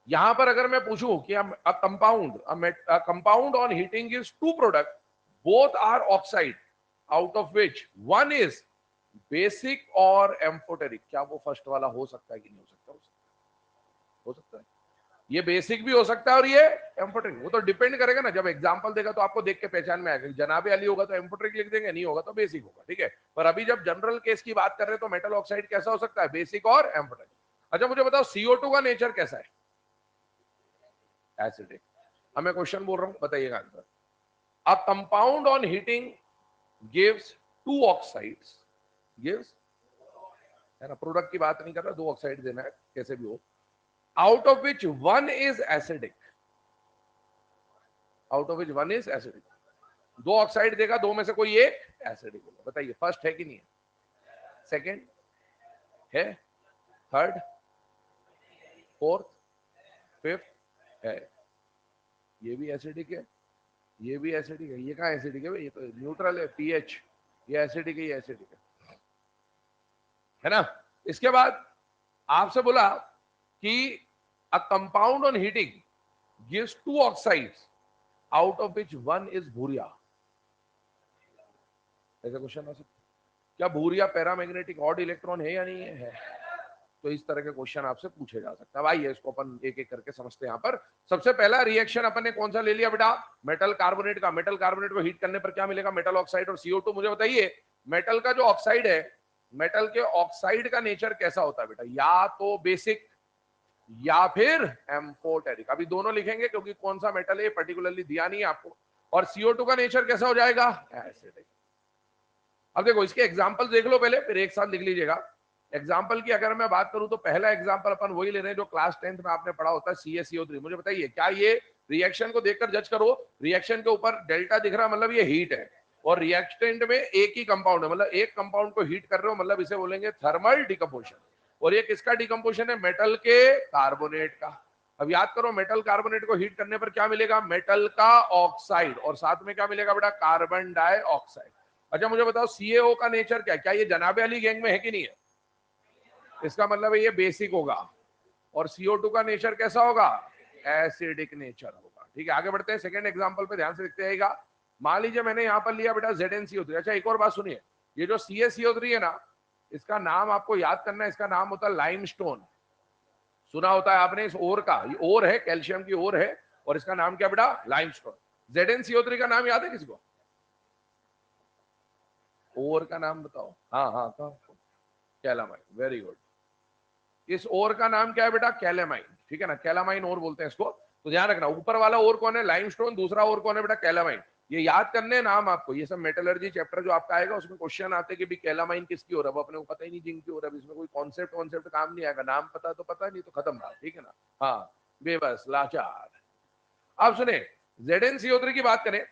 A: यहां पर अगर मैं पूछूं कि compound on heating is 2 product, both are oxide, out of which one is basic और एम्फोटेरिक, क्या वो फर्स्ट वाला हो सकता है कि नहीं हो सकता? हो सकता है। ये बेसिक भी हो सकता है और ये एम्फोटेरिक। वो तो डिपेंड करेगा ना, जब एग्जांपल देगा तो आपको देख के पहचान में आएगा। जनाबे अली होगा तो एम्फोटेरिक लिख देंगे, नहीं होगा तो बेसिक होगा, ठीक है। पर अभी जब जनरल केस की बात कर रहे हैं तो मेटल ऑक्साइड कैसा हो सकता है? बेसिक और एम्फोटेरिक। अच्छा मुझे बताओ, CO2 का नेचर कैसा है? एसिडिक। अब मैं क्वेश्चन बोल रहा हूं, बताइएगा answer. A compound on heating gives 2 oxides, gives, है ना, प्रोडक्ट की बात नहीं कर रहा, 2 ऑक्साइड देना है कैसे भी हो, out of which one is acidic, out of which one is acidic. 2 oxide देगा, दो में से कोई एक एसिडिक होगा। बताइए फर्स्ट है कि नहीं है? सेकेंड है? थर्ड? फोर्थ? फिफ्थ? है। ये भी एसिडिक है, ये भी एसिडिक है। ये कहाँ एसिडिक है? ये तो न्यूट्रल है, पीएच। ये एसिडिक है, ये एसिडिक है ना। इसके बाद आपसे बोला कि अ compound on heating gives 2 oxides out of which one is Bhuria. ऐसा क्वेश्चन आ सकता है। क्या भूरिया पैरामैग्नेटिक ऑड इलेक्ट्रॉन है या नहीं है? है। तो इस तरह के क्वेश्चन आपसे पूछे जा सकते हैं। आइए इसको अपन एक एक करके समझते हैं। यहाँ पर सबसे पहला रिएक्शन अपन ने कौन सा ले लिया बेटा? मेटल कार्बोनेट का। मेटल कार्बोनेट को हीट करने पर क्या मिलेगा? मेटल ऑक्साइड और CO2। मुझे बताइए, मेटल का जो ऑक्साइड है, मेटल के ऑक्साइड का नेचर कैसा होता है बेटा? या तो बेसिक या फिर एम्फोटेरिक। अभी दोनों लिखेंगे क्योंकि कौन सा मेटल है पर्टिकुलरली दिया नहीं है आपको। और CO2 का नेचर कैसा हो जाएगा? एसिडिक। अब देखो इसके एग्जाम्पल देख लो पहले, फिर एक साथ लिख लीजिएगा। एग्जाम्पल की अगर मैं बात करूं तो पहला एग्जाम्पल अपन वही ले रहे हैं जो क्लास 10th में आपने पढ़ा होता है, CaCO3। मुझे बताइए, क्या ये रिएक्शन को देखकर जज करो, रिएक्शन के ऊपर डेल्टा दिख रहा, मतलब ये हीट है, और रिएक्टेंट में एक ही कंपाउंड है, मतलब एक कंपाउंड को हीट कर रहे हो, मतलब इसे बोलेंगे थर्मल डिकम्पोजिशन। और ये किसका डिकम्पोजिशन है? मेटल के कार्बोनेट का। अब याद करो, मेटल कार्बोनेट को हीट करने पर क्या मिलेगा? मेटल का ऑक्साइड, और साथ में क्या मिलेगा बेटा? Carbon dioxide. अच्छा मुझे बताओ, CaO का नेचर क्या है? क्या ये जनाबे अली गैंग में है कि नहीं है? इसका मतलब है ये बेसिक होगा। और CO2 का नेचर कैसा होगा? एसिडिक नेचर होगा। ठीक है, आगे बढ़ते हैं। सेकंड एग्जांपल पे ध्यान से देखते आएगा। मान लीजिए मैंने यहां पर लिया बेटा ZnCO3। अच्छा एक और बात सुनिए, ये जो CaCO3 है ना, इसका नाम आपको याद करना है। इसका नाम होता है लाइमस्टोन। सुना होता है आपने इस ओर का, ये ओर है, कैल्शियम की ओर है, और इसका नाम क्या बेटा? लाइमस्टोन। ZnCO3 का नाम याद है किसी को? ओर का नाम बताओ। हाँ हाँ, तो कैलामाइन। Very good. इस ओर का नाम क्या है बेटा? कैलामाइन। ठीक है ना, कैलामाइन ओर बोलते हैं इसको। तो ध्यान रखना, ऊपर वाला ओर कौन है? लाइमस्टोन। दूसरा ओर कौन है बेटा? कैलामाइन। ये याद करने नाम आपको। ये सब मेटलर्जी चैप्टर जो आपका आएगा उसमें क्वेश्चन आते हैं कि भी कैलामाइन किसकी ओर है, वो अपने को पता ही नहीं जिंक की ओर है। इसमें कोई कॉन्सेप्ट कॉन्सेप्ट काम नहीं आएगा। नाम पता तो पता, नहीं तो खत्म बात। ठीक है ना। हाँ, बेबस लाचार। अब सुने, ZnCO3 की बात करें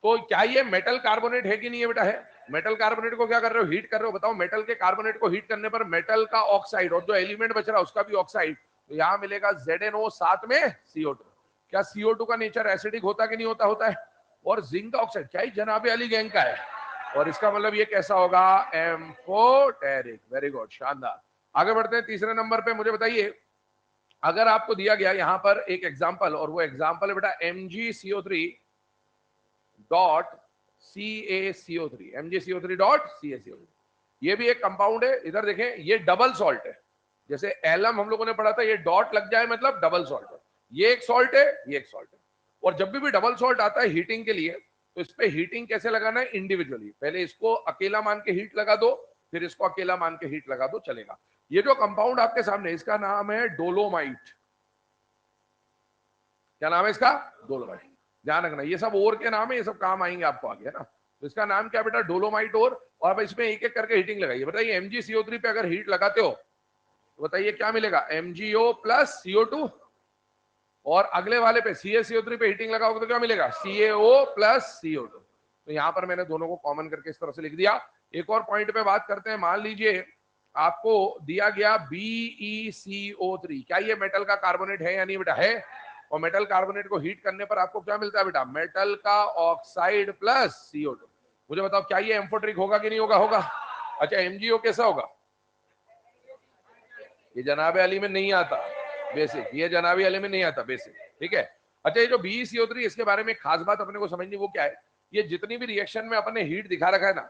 A: तो क्या ये मेटल कार्बोनेट है कि नहीं है बेटा? है। मेटल कार्बोनेट को क्या कर रहे हो? हीट कर रहे हो। बताओ, मेटल के कार्बोनेट को हीट करने पर मेटल का ऑक्साइड और जो एलिमेंट बच रहा है उसका भी ऑक्साइड, तो यहां मिलेगा ZnO, साथ में CO2। क्या CO2 का नेचर एसिडिक होता कि नहीं होता? होता है। और जिंक का ऑक्साइड क्या ही जनाबे अली गैंग का है, और इसका मतलब ये कैसा होगा? एम्फोटेरिक। वेरी गुड, शानदार। आगे बढ़ते हैं तीसरे नंबर पे। मुझे बताइए, अगर आपको दिया गया यहां पर एक एग्जांपल, और वो एग्जांपल है बेटा MgCO3 dot CaCO3, MgCO3 dot CaCO3। ये भी एक कंपाउंड है। इधर देखें, ये डबल सॉल्ट है। जैसे एलम हम लोगों ने पढ़ा था, ये डॉट लग जाए मतलब डबल सॉल्ट है। ये एक सॉल्ट है, ये एक सॉल्ट है। और जब भी डबल सॉल्ट आता है हीटिंग के लिए, तो इस पे हीटिंग कैसे लगाना है, इंडिविजुअली। पहले इसको अकेला मान के हीट लगा दो, फिर इसको अकेला मान के हीट लगा दो, चलेगा। ये जो कंपाउंड आपके सामने, इसका नाम है डोलोमाइट। क्या नाम है इसका? डोलोमाइट। ध्यान रखना, ये सब ओर के नाम है, ये सब काम आएंगे आपको आगे, है ना। तो इसका नाम क्या बेटा? डोलोमाइट ओर। और अब इसमें एक एक करके हीटिंग लगाइए। बताइए MgCO3 पे अगर हीट लगाते हो तो बताइए क्या मिलेगा? MgO plus CO2। और अगले वाले पे CaCO3 पे हीटिंग लगाओगे तो क्या मिलेगा? CaO plus CO2। तो यहां पर मैंने दोनों को कॉमन करके इस तरह से लिख दिया। एक और पॉइंट पे बात करते हैं। मान लीजिए आपको दिया गया BeCO3, क्या ये मेटल का कार्बोनेट है या नहीं बेटा? है। और मेटल कार्बोनेट को हीट करने पर आपको क्या मिलता है बेटा? मेटल का ऑक्साइड प्लस CO2। मुझे बताओ क्या ये एम्फोट्रिक होगा कि नहीं होगा? होगा। अच्छा, MgO कैसा होगा? ये जनाब अली में नहीं आता बेसिक, ये जनाबी अली में नहीं आता बेसिक, ठीक है। अच्छा, ये जो BeCO3, इसके बारे में खास बात अपने को समझनी, वो क्या है? ये जितनी भी रिएक्शन में अपने हीट दिखा रखा है ना,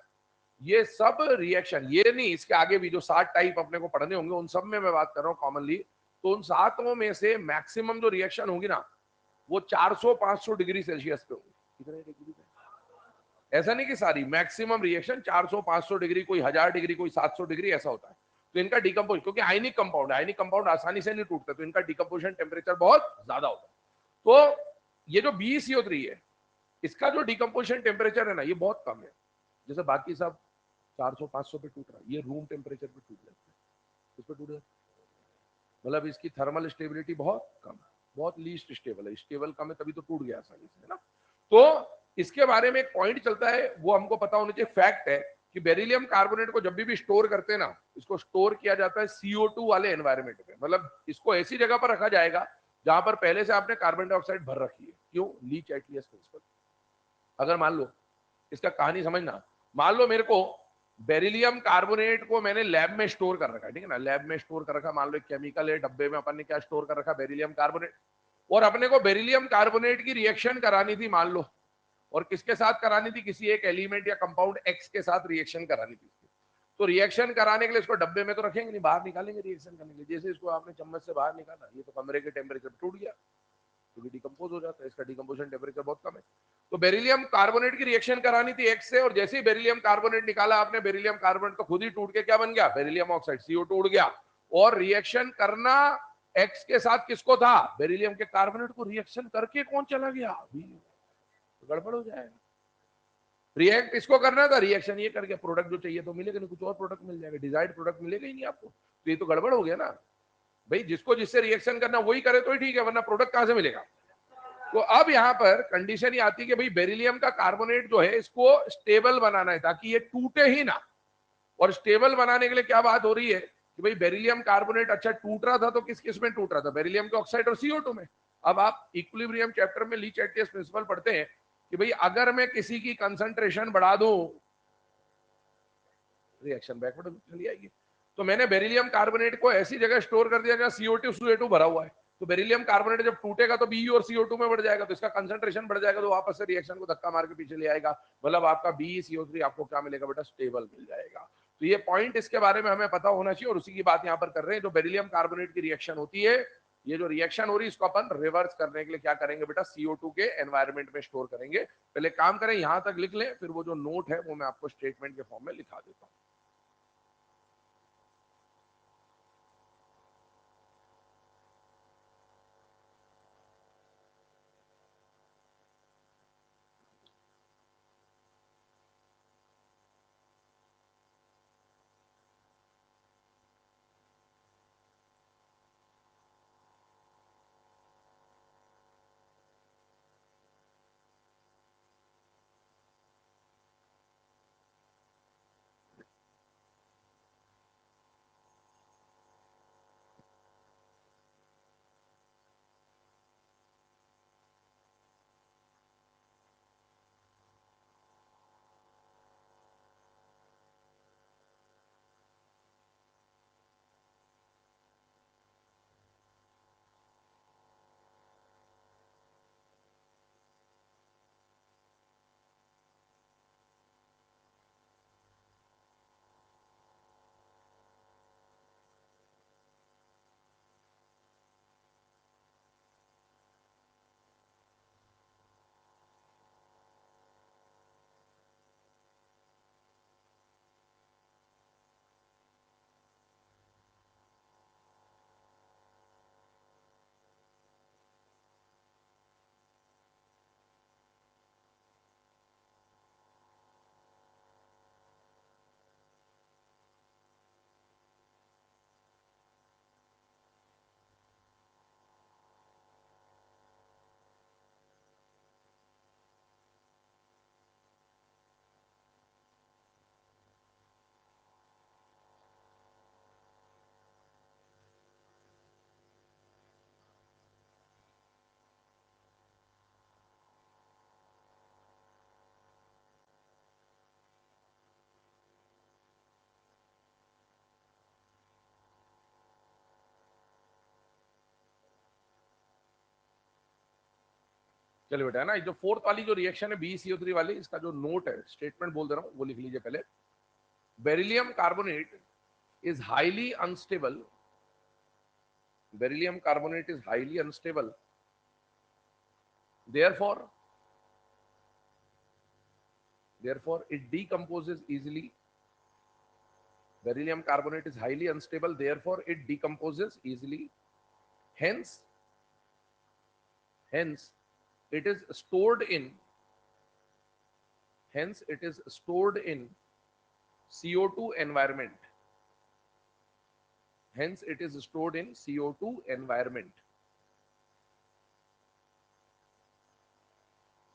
A: ये सब रिएक्शन, ये नहीं, इसके आगे भी जो 7 टाइप अपने को पढ़ने होंगे उन सब में मैं बात कर रहा हूँ कॉमनली। तो उन 7 में से मैक्सिमम जो रिएक्शन होगी ना, वो 400-500 डिग्री सेल्सियस पे होगी। कितने डिग्री पे? ऐसा नहीं कि सारी, मैक्सिमम रिएक्शन 400-500 डिग्री, कोई 1000 डिग्री, कोई 700 डिग्री, ऐसा होता है। तो इनका डिकम्पोज, क्योंकि आयनिक कंपाउंड, आयनिक कंपाउंड आसानी से नहीं टूटता, तो इनका डिकम्पोजिशन टेम्परेचर बहुत ज्यादा होता है। तो ये जो BeCO3 है, इसका जो डिकम्पोजिशन टेम्परेचर है ना, ये बहुत कम है। जैसे बाकी सब 400-500 पे टूट रहा है, ये रूम टेम्परेचर पे टूट जाता है। किस पे टूट जाता है? मतलब इसकी थर्मल स्टेबिलिटी बहुत कम है, बहुत लीस्ट स्टेबल है। स्टेबल कम है तभी तो टूट गया आसानी से, है ना। तो इसके बारे में एक पॉइंट चलता है, वो हमको पता होना चाहिए। फैक्ट है कि बेरिलियम कार्बोनेट को जब भी स्टोर करते हैं ना, इसको स्टोर किया जाता है CO2 वाले एनवायरमेंट में। मतलब इसको ऐसी जगह पर रखा जाएगा जहां पर पहले से आपने कार्बन डाइऑक्साइड भर रखी है। क्यों? Le chatelier's principle. अगर मान लो, इसका कहानी समझना, मान लो मेरे को बेरिलियम कार्बोनेट को मैंने लैब में स्टोर कर रखा है, ठीक है ना, लैब में स्टोर कर रखा। मान लो एक केमिकल है, डब्बे में अपन ने क्या स्टोर कर रखा? Beryllium carbonate. और अपने को बेरिलियम कार्बोनेट की रिएक्शन करानी थी, मान लो। और किसके साथ करानी थी? किसी एक एलिमेंट या कंपाउंड X के साथ रिएक्शन करानी थी। तो रिएक्शन कराने के लिए इसको डब्बे में तो रखेंगे नहीं, बाहर निकालेंगे रिएक्शन करने के लिए। जैसे इसको आपने चम्मच से बाहर निकाला, ये तो कमरे के टेम्परेचर पर टूट गया, तो डिकम्पोज हो जाता है। इसका डिकम्पोजिशन टेम्परेचर बहुत कम है। तो बेरिलियम कार्बोनेट की रिएक्शन करानी थी X से, और जैसे ही बेरिलियम कार्बोनेट निकाला आपने, बेरिलियम कार्बोनेट तो खुद ही टूट के क्या बन गया? बेरिलियम ऑक्साइड, CO2 उड़ गया। और रिएक्शन करना X के साथ किसको था? बेरिलियम के कार्बोनेट को। रिएक्शन करके कौन चला गया? तो गड़बड़ हो जाएगा। रिएक्ट इसको करना था, रिएक्शन ये करके प्रोडक्ट जो चाहिए तो मिलेगा नहीं, कुछ और प्रोडक्ट मिल जाएगा, डिजायर्ड प्रोडक्ट मिलेगा ही नहीं आपको। तो ये तो गड़बड़ हो गया ना भाई। जिसको जिससे रिएक्शन करना वही करे तो ही ठीक है, वरना प्रोडक्ट कहां से मिलेगा? तो अब यहाँ पर कंडीशन ये आती है कि भाई बेरिलियम का कार्बोनेट जो है, इसको स्टेबल बनाना है ताकि ये टूटे ही ना। और स्टेबल बनाने के लिए क्या बात हो रही है कि भाई बेरिलियम कार्बोनेट अच्छा टूट रहा था तो किस किस में टूट रहा था? बेरिलियम के ऑक्साइड और CO2 में। अब आप इक्विलिब्रियम चैप्टर में लीच एटलियस प्रिंसिपल पढ़ते हैं कि भाई अगर मैं किसी की कंसंट्रेशन बढ़ा दूं, रिएक्शन बैकवर्ड चली आएगी। तो मैंने बेरिलियम कार्बोनेट को ऐसी जगह स्टोर कर दिया जहां CO2 भरा हुआ है। तो बेरिलियम कार्बोनेट जब टूटेगा तो Be और CO2 में बढ़ जाएगा, तो इसका कंसंट्रेशन बढ़ जाएगा, तो वापस से रिएक्शन को धक्का मार के पीछे ले आएगा। मतलब आपका BeCO3 आपको क्या मिलेगा बेटा? स्टेबल मिल जाएगा। तो ये पॉइंट इसके बारे में हमें पता होना चाहिए, और उसी की बात यहाँ पर कर रहे हैं। जो बेरिलियम कार्बोनेट की रिएक्शन होती है, ये जो रिएक्शन हो रही है, इसको अपन रिवर्स करने के लिए क्या करेंगे बेटा? CO2 के एनवायरमेंट में स्टोर करेंगे। पहले काम करें, यहां तक लिख लें, फिर वो जो नोट है वो मैं आपको स्टेटमेंट के फॉर्म में लिखा देता हूं। चलिए बेटा, है ना, जो फोर्थ वाली जो रिएक्शन है BeCO3 वाली, इसका जो नोट है, स्टेटमेंट बोल दे रहा हूँ, वो लिख लीजिए पहले। Beryllium carbonate is highly unstable, beryllium carbonate is highly unstable, therefore it decomposes easily. Beryllium carbonate is highly unstable, therefore it decomposes easily. Hence it is stored in CO2 environment. Hence it is stored in CO2 environment.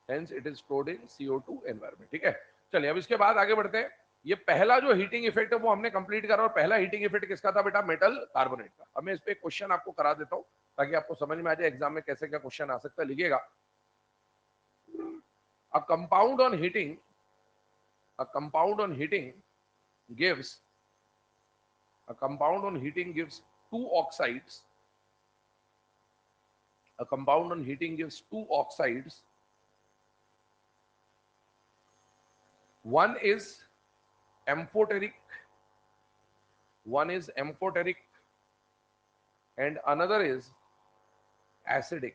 A: Hence it is stored in CO2 environment. ठीक है, चलिए अब इसके बाद आगे बढ़ते हैं। ये पहला जो हीटिंग इफेक्ट है वो हमने कंप्लीट करा, और पहला हीटिंग इफेक्ट किसका था बेटा? मेटल कार्बोनेट का। अब मैं इस पे क्वेश्चन आपको करा देता हूं ताकि आपको समझ में आ जाए एग्जाम में कैसे क्या क्वेश्चन आ सकता है। लिखिएगा, a compound on heating gives two oxides. A compound on heating gives two oxides. One is amphoteric and another is acidic.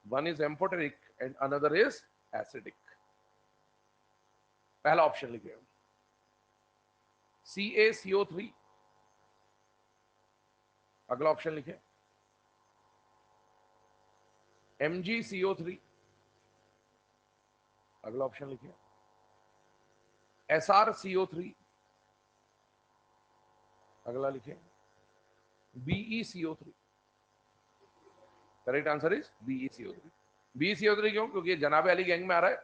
A: One is amphoteric and another is acidic. पहला ऑप्शन लिखिए CaCO3। अगला option लिखिए MgCO3। अगला option लिखिए SrCO3। अगला लिखिए BeCO3। Correct answer is BeCO3। BeCO3 क्यों? क्योंकि ये जनाबे वाली गैंग में आ रहा है,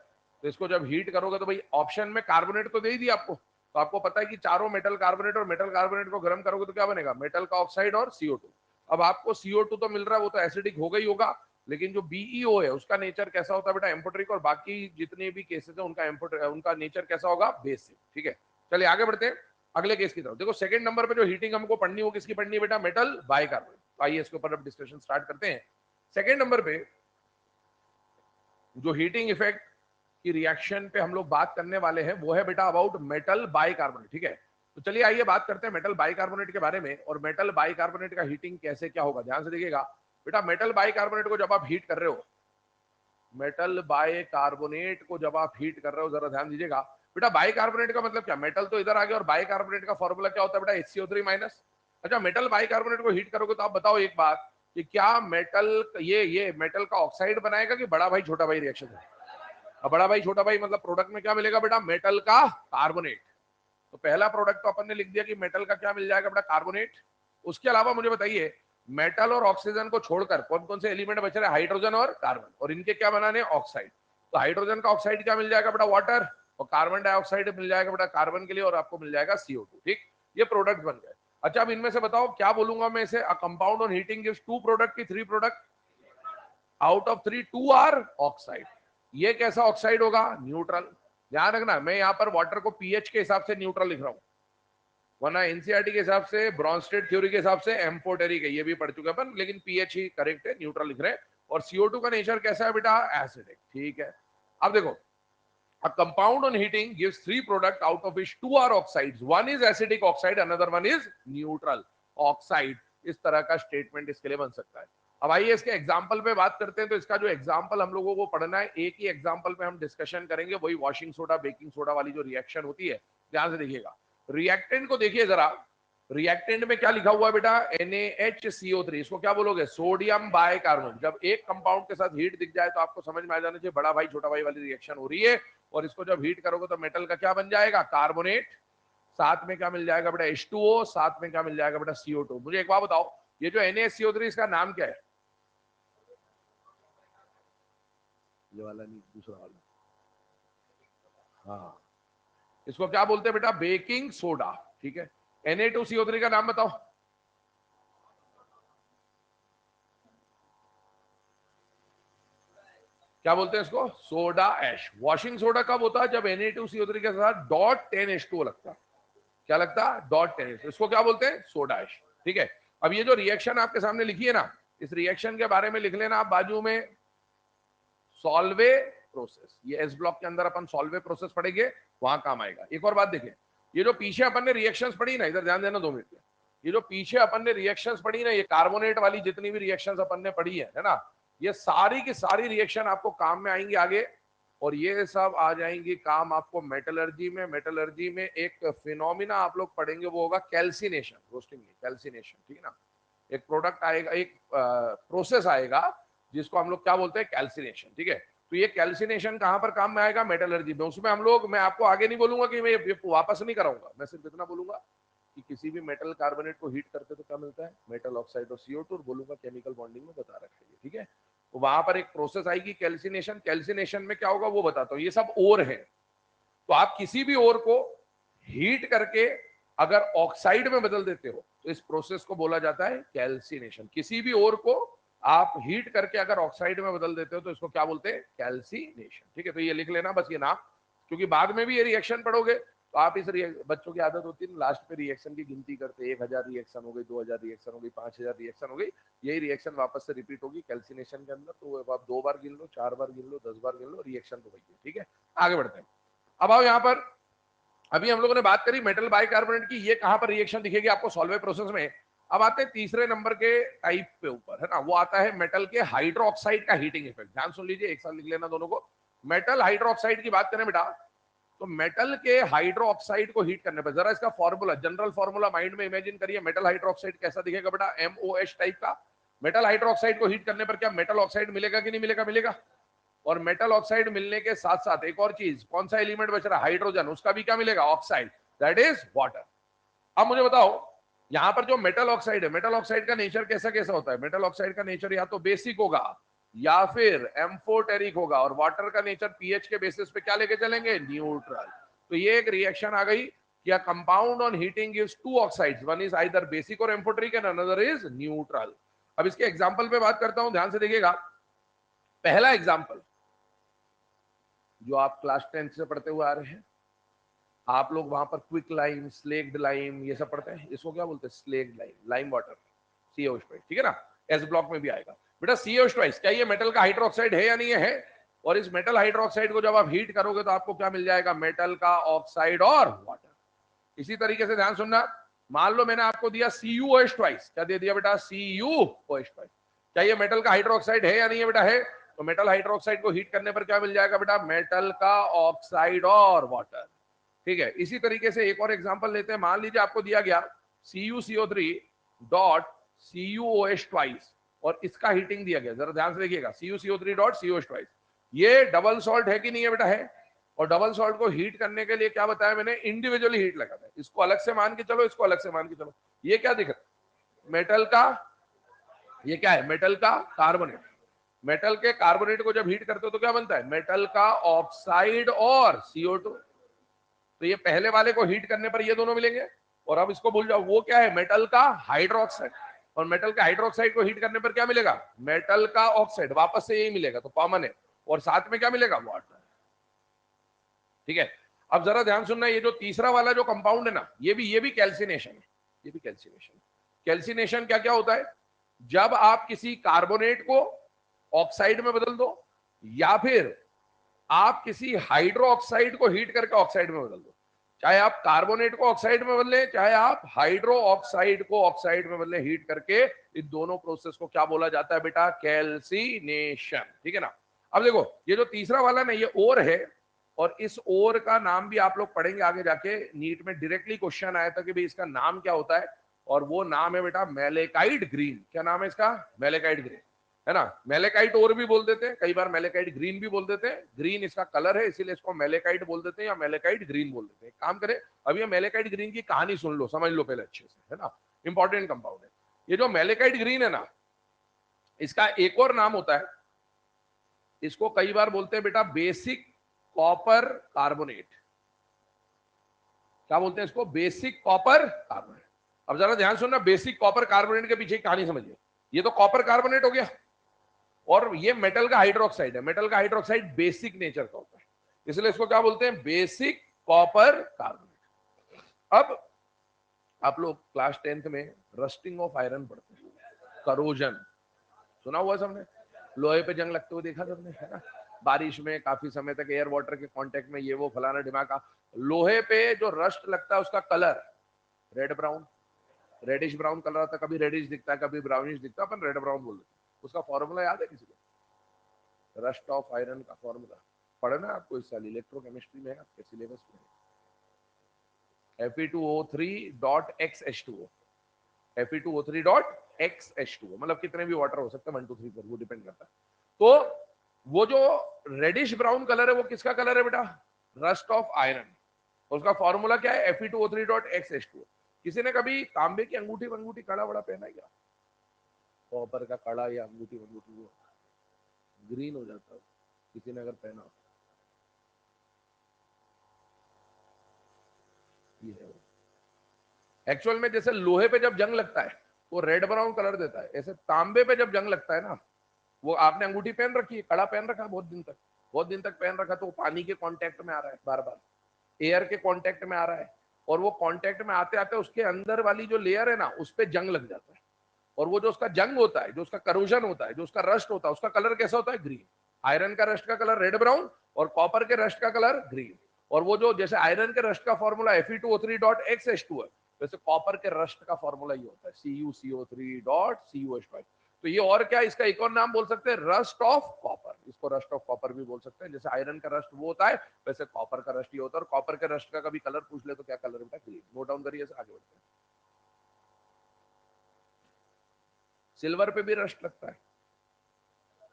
A: तो इसको जब हीट करोगे तो भाई ऑप्शन में कार्बोनेट तो दे ही दिया आपको, तो आपको पता है कि चारों मेटल कार्बोनेट, और मेटल कार्बोनेट को गर्म करोगे तो क्या बनेगा? मेटल का ऑक्साइड और CO2। अब आपको CO2 तो मिल रहा है, वो तो एसिडिक होगा ही होगा, लेकिन जो BeO है उसका नेचर कैसा होता है बेटा? एम्फोटेरिक। और बाकी जितने भी केसेस है उनका नेचर कैसा होगा? बेसिक। ठीक है, चलिए आगे बढ़ते हैं अगले केस की तरफ। देखो सेकंड नंबर पे जो हीटिंग हमको पढ़नी हो, किसकी पढ़नी है बेटा? Metal bicarbonate. आइए इसके ऊपर अब डिस्कशन स्टार्ट करते हैं। सेकेंड नंबर पे जो हीटिंग इफेक्ट की रिएक्शन पे हम लोग बात करने वाले हैं वो है बेटा अबाउट मेटल बाइकार्बोनेट। ठीक है, तो चलिए आइए बात करते हैं मेटल बाइकार्बोनेट के बारे में, और मेटल बाइकार्बोनेट का हीटिंग कैसे क्या होगा। ध्यान से देखिएगा बेटा, मेटल बाइकार्बोनेट को जब आप हीट कर रहे हो, मेटल बाइकार्बोनेट को जब आप हीट कर रहे हो, जरा ध्यान दीजिएगा बेटा, बाइकार्बोनेट का मतलब क्या? मेटल तो इधर आ गया, और बाइकार्बोनेट का फॉर्मूला क्या होता है बेटा? HCO3 minus. अच्छा, मेटल बाइकार्बोनेट को हीट करोगे तो आप बताओ एक बात कि क्या मेटल ये मेटल का ऑक्साइड बनाएगा कि बड़ा भाई छोटा भाई रिएक्शन है? अब बड़ा भाई छोटा भाई मतलब प्रोडक्ट में क्या मिलेगा बेटा? मेटल का कार्बोनेट। तो पहला प्रोडक्ट तो अपन ने लिख दिया कि मेटल का क्या मिल जाएगा बेटा? कार्बोनेट। उसके अलावा मुझे बताइए, मेटल और ऑक्सीजन को छोड़कर कौन कौन से एलिमेंट बच रहे हैं? हाइड्रोजन और कार्बन, और इनके क्या बनाने? ऑक्साइड। तो हाइड्रोजन का ऑक्साइड क्या मिल जाएगा बेटा? वाटर। और कार्बन डाइऑक्साइड मिल जाएगा बेटा कार्बन के लिए, और आपको मिल जाएगा CO2। ठीक, ये प्रोडक्ट बन गए। अच्छा, अब इनमें से बताओ क्या बोलूंगा मैं इसे? A compound on heating gives two product की three product, out of three two are oxide. ये कैसा ऑक्साइड होगा? न्यूट्रल। ध्यान रखना, मैं यहां पर वाटर को पीएच के हिसाब से न्यूट्रल लिख रहा हूं, वरना एनसीईआरटी के हिसाब से, ब्रॉन्स्टेड थ्योरी के हिसाब से एम्फोटेरिक है, ये भी पढ़ चुके अपन, लेकिन पीएच ही करेक्ट है, न्यूट्रल लिख रहे हैं। और CO2 का नेचर कैसा है बेटा? एसिडिक। ठीक है, अब देखो, a compound on heating gives three product out of which two are oxides, one is acidic oxide, another one is neutral oxide। इस तरह का स्टेटमेंट इसके लिए बन सकता है। अब आइए इसके एग्जाम्पल पे बात करते हैं। तो इसका जो एग्जाम्पल हम लोगों को पढ़ना है, एक ही एग्जाम्पल पे हम डिस्कशन करेंगे, वही वॉशिंग सोडा बेकिंग सोडा वाली जो रिएक्शन होती है। ध्यान से देखिएगा, रिएक्टेंट को देखिए जरा, रिएक्टेंट में क्या लिखा हुआ है बेटा? NaHCO3। इसको क्या बोलोगे? Sodium bicarbonate. जब एक कंपाउंड के साथ हीट दिख जाए तो आपको समझ में आ जाना चाहिए बड़ा भाई छोटा भाई वाली रिएक्शन हो रही है, और इसको जब हीट करोगे तो मेटल का क्या बन जाएगा? कार्बोनेट। साथ में क्या मिल जाएगा बेटा? H2O। साथ में क्या मिल जाएगा बेटा? CO2। मुझे एक बात बताओ, ये जो NaCO3 इसका नाम क्या है? ये वाला नहीं, दूसरा वाला। हाँ, इसको क्या बोलते हैं बेटा? Baking soda. ठीक है, Na2CO3 का नाम बताओ। क्या बोलते हैं इसको? Soda ash. वॉशिंग सोडा कब होता है? जब Na2CO3 के साथ .10H2O लगता है। क्या लगता है? .10H2O। इसको क्या बोलते हैं? Soda ash. ठीक है, अब ये जो रिएक्शन आपके सामने लिखी है ना, इस रिएक्शन के बारे में लिख लेना आप बाजू में सॉल्वे प्रोसेस, ये एस ब्लॉक के अंदर अपन सॉल्वे प्रोसेस पढ़ेंगे, वहां काम आएगा। एक और बात देखिए, ये जो पीछे अपन ने रिएक्शंस पढ़ी ना, इधर ध्यान देना 2 मिनट, ये जो पीछे अपन ने रिएक्शंस पढ़ी ना, ये कार्बोनेट वाली जितनी भी रिएक्शंस अपन ने पढ़ी है ना, ये सारी की सारी रिएक्शन आपको काम में आएंगी आगे, और ये सब आ जाएंगी काम आपको मेटलर्जी में। मेटलर्जी में एक फिनोमिना आप लोग पढ़ेंगे, वो होगा कैल्सिनेशन, रोस्टिंग नहीं, कैल्सिनेशन, ठीक है ना। एक प्रोडक्ट आएगा, एक प्रोसेस आएगा जिसको हम लोग क्या बोलते हैं, कैल्सिनेशन, ठीक है। तो ये कैल्सिनेशन कहां पर काम में आएगा, मेटलर्जी में। उसमें हम लोग, मैं आपको आगे नहीं बोलूंगा कि मैं ये वापस नहीं कराऊंगा, मैं सिर्फ इतना बोलूंगा कि किसी भी मेटल कार्बोनेट को हीट करते तो क्या मिलता है, मेटल ऑक्साइड और CO2, और बोलूंगा केमिकल बॉन्डिंग में बता रखा है, ठीक है। तो वहां पर एक प्रोसेस आएगी कैल्सिनेशन, कैल्सिनेशन में क्या होगा वो बताता हूँ। ये सब ओर है, तो आप किसी भी ओर को हीट करके अगर ऑक्साइड में बदल देते हो तो इस प्रोसेस को बोला जाता है कैल्सिनेशन। किसी भी ओर को आप हीट करके अगर ऑक्साइड में बदल देते हो तो इसको क्या बोलते हैं, कैल्सिनेशन, ठीक है। तो ये लिख लेना बस ये नाम, क्योंकि बाद में भी ये रिएक्शन पढ़ोगे तो आप इस बच्चों की आदत होती है लास्ट पे रिएक्शन की गिनती करते, 1000 रिएक्शन हो गई, 2000 रिएक्शन हो गई, 5000 रिएक्शन हो गई, यही रिएक्शन वापस से रिपीट होगी कैल्सिनेशन के अंदर। तो आप 2 बार गिन लो, 4 बार गिन लो, 10 बार गिन लो, रिएक्शन तो वही है, ठीक है। आगे बढ़ते हैं। अब आओ यहाँ पर, अभी हम लोगों ने बात करी मेटल बाइकार्बोनेट की, ये कहां पर रिएक्शन दिखेगी आपको, सॉल्वे प्रोसेस में। अब आते हैं तीसरे नंबर के टाइप पे ऊपर, है ना, वो आता है मेटल के हाइड्रोक्साइड का हीटिंग इफेक्ट। ध्यान सुन लीजिए, एक साथ लिख लेना दोनों को। मेटल हाइड्रोक्साइड की बात करें बेटा, तो मेटल के हाइड्रोक्साइड को हीट करने पर, जरा इसका फॉर्मूला, जनरल फॉर्मूला माइंड में इमेजिन करिए, मेटल हाइड्रोक्साइड कैसा दिखेगा बेटा, MOH टाइप का। मेटल हाइड्रोक्साइड को हीट करने पर क्या मेटल ऑक्साइड मिलेगा कि नहीं मिलेगा, मिलेगा। और मेटल ऑक्साइड मिलने के साथ साथ एक और चीज, कौन सा एलिमेंट बच रहा है, हाइड्रोजन, उसका भी क्या मिलेगा, ऑक्साइड, दैट इज वाटर। अब मुझे बताओ, यहां पर जो मेटल ऑक्साइड है, मेटल ऑक्साइड का नेचर कैसा कैसा होता है, मेटल ऑक्साइड का नेचर या तो बेसिक होगा या फिर एम्फोटेरिक होगा, और वाटर का नेचर पीएच के बेसिस पे क्या लेके चलेंगे, न्यूट्रल। तो ये एक रिएक्शन आ गई कि a compound on heating gives two oxides, one is either basic or amphoteric and another is neutral। अब इसके एग्जांपल पे बात करता हूं, ध्यान से देखिएगा। पहला एग्जांपल जो आप क्लास 10 से पढ़ते हुए आ रहे हैं, आप लोग वहां पर क्विक लाइम, स्लेक्ड लाइम, ये सब पढ़ते हैं, इसको क्या बोलते हैं, slaked lime, lime water, CH2, ठीक है ना। एस ब्लॉक में भी आएगा बेटा CH2, क्या ये मेटल का हाइड्रोक्साइड है या नहीं है? और इस मेटल हाइड्रोक्साइड को जब आप हीट करोगे तो आपको क्या मिल जाएगा, मेटल का ऑक्साइड और वाटर। इसी तरीके से ध्यान सुनना, मान लो मैंने आपको दिया CuOH2, क्या दे दिया बेटा, CuOH2, क्या ये मेटल का हाइड्रोक्साइड है या नहीं है बेटा, है। तो मेटल हाइड्रोक्साइड को हीट करने पर क्या मिल जाएगा बेटा, मेटल का ऑक्साइड और वाटर, ठीक है। इसी तरीके से एक और एग्जांपल लेते हैं, मान लीजिए आपको दिया गया CuCO3 डॉट CuOH2 और इसका हीटिंग दिया गया, जरा ध्यान से देखिएगा, CuCO3 डॉट CuOH2, ये डबल सॉल्ट है कि नहीं है बेटा, है। और डबल सॉल्ट को हीट करने के लिए क्या बताया मैंने, इंडिविजुअली हीट लगाना है, इसको अलग से मान के चलो, इसको अलग से मान के चलो। ये क्या दिख रहा है, मेटल का, ये क्या है, मेटल का कार्बोनेट। मेटल के कार्बोनेट को जब हीट करते हो तो क्या बनता है, मेटल का ऑक्साइड और CO2। तो ये पहले वाले को हीट करने पर ये दोनों मिलेंगे, और अब इसको भूल जाओ, वो क्या है, मेटल का हाइड्रोक्साइड। और मेटल का हाइड्रोक्साइड को हीट करने पर क्या मिलेगा, मेटल का ऑक्साइड, वापस से यही मिलेगा, तो कॉमन है। और साथ में क्या मिलेगा, वाटर, ठीक है। अब जरा ध्यान सुनना, ये जो तीसरा वाला जो कंपाउंड है ना, ये भी कैल्सिनेशन है, ये भी कैल्सिनेशन। कैल्सिनेशन क्या क्या होता है, जब आप किसी कार्बोनेट को ऑक्साइड में बदल दो, या फिर आप किसी हाइड्रो ऑक्साइड को हीट करके ऑक्साइड में बदल दो। चाहे आप कार्बोनेट को ऑक्साइड में बदले, चाहे आप हाइड्रो ऑक्साइड को ऑक्साइड में बदले, हीट करके, इन दोनों प्रोसेस को क्या बोला जाता है बेटा, कैल्सिनेशन, ठीक है ना। अब देखो, ये जो तीसरा वाला ना, ये ओर है, और इस ओर का नाम भी आप लोग पढ़ेंगे आगे जाके, नीट में डायरेक्टली क्वेश्चन आया था कि भाई इसका नाम क्या होता है, और वो नाम है बेटा मेलेकाइट ग्रीन। क्या नाम है इसका, मेलेकाइट ग्रीन, है ना। मेलेकाइट और भी बोल देते हैं, कई बार मेलेकाइट ग्रीन भी बोल देते हैं, ग्रीन इसका कलर है इसीलिए इसको मेलेकाइट बोल देते हैं, या मेलेकाइट ग्रीन बोल देते हैं। काम करें, अब ये मेलेकाइट ग्रीन की कहानी सुन लो, समझ लो पहले अच्छे से, है ना, इंपॉर्टेंट कंपाउंड है। ये जो मेलेकाइट ग्रीन है ना, इसका एक और नाम होता है, इसको कई बार बोलते हैं बेटा बेसिक कॉपर कार्बोनेट। क्या बोलते हैं इसको, बेसिक कॉपर कार्बोनेट। अब जरा ध्यान सुनना, बेसिक कॉपर कार्बोनेट के पीछे कहानी समझिए। ये तो कॉपर कार्बोनेट हो गया, और ये मेटल का हाइड्रोक्साइड है। मेटल का हाइड्रोक्साइड बेसिक नेचर का होता है, इसलिए इसको क्या बोलते हैं, बेसिक कॉपर कार्बोनेट। अब आप लोग क्लास 10th में रस्टिंग ऑफ आयरन पढ़ते हैं, करोजन सुना हुआ सबने, लोहे पे जंग लगते हुए देखा सबने, है ना। बारिश में काफी समय तक एयर वाटर के कांटेक्ट में, ये वो फलाना ढिमाका। लोहे पे जो रस्ट लगता है उसका colour red brown, reddish brown colour आता है, कभी रेडिश दिखता है कभी ब्राउनिश दिखता है, अपन रेड ब्राउन बोल देते हैं। उसका फॉर्मूला याद है किसी को? रस्ट ऑफ आयरन का फॉर्मूला पढ़ना आपको इस साल इलेक्ट्रोकेमिस्ट्री में है, आपके सिलेबस में Fe2O3.XH2O, Fe2O3.XH2O, मतलब कितने भी वाटर हो सकते हैं 1 2 3 4, वो डिपेंड करता है। तो वो जो रेडिश ब्राउन कलर है वो किसका कलर है बेटा? Rust of iron. उसका फॉर्मूला क्या है? Fe2O3.XH2O। किसी ने कभी तांबे की अंगूठी वंगूठी कड़ा वड़ा पहना है क्या? कॉपर का कड़ा या अंगूठी वंगूठी, वो ग्रीन हो जाता है किसी ने अगर पहना हो, ये है वो। एक्चुअल में जैसे लोहे पे जब जंग लगता है वो रेड ब्राउन कलर देता है, ऐसे तांबे पे जब जंग लगता है ना, वो आपने अंगूठी पहन रखी है, कड़ा पहन रखा है बहुत दिन तक, बहुत दिन तक पहन रखा, तो वो पानी के कांटेक्ट में आ रहा है, बार बार एयर के कांटेक्ट में आ रहा है, और वो कांटेक्ट में आते आते उसके अंदर वाली जो लेयर है ना उस पर जंग लग जाता है, और वो जो उसका जंग होता है, जो उसका करोजन होता है, जो उसका रस्ट होता है, उसका कलर कैसा होता है? ग्रीन। आयरन का रस्ट का कलर रेड ब्राउन और कॉपर के रस्ट का कलर ग्रीन। और वो जो जैसे आयरन के रस्ट का फॉर्मूला Fe2O3.XH2 है, वैसे कॉपर के रस्ट का फॉर्मूला ये होता है CuCO3.CuH5। तो ये और क्या, इसका एक और नाम बोल सकते हैं, रस्ट ऑफ कॉपर। इसको रस्ट ऑफ कॉपर भी बोल सकते हैं। जैसे आयरन का रस्ट वो होता है, वैसे कॉपर का रस्ट ये होता है। और कॉपर के रस्ट का कभी कलर पूछ ले तो क्या कलर होता है? ग्रीन। नोट डाउन करिए, आगे बढ़ते हैं। सिल्वर पे भी रस्ट लगता है,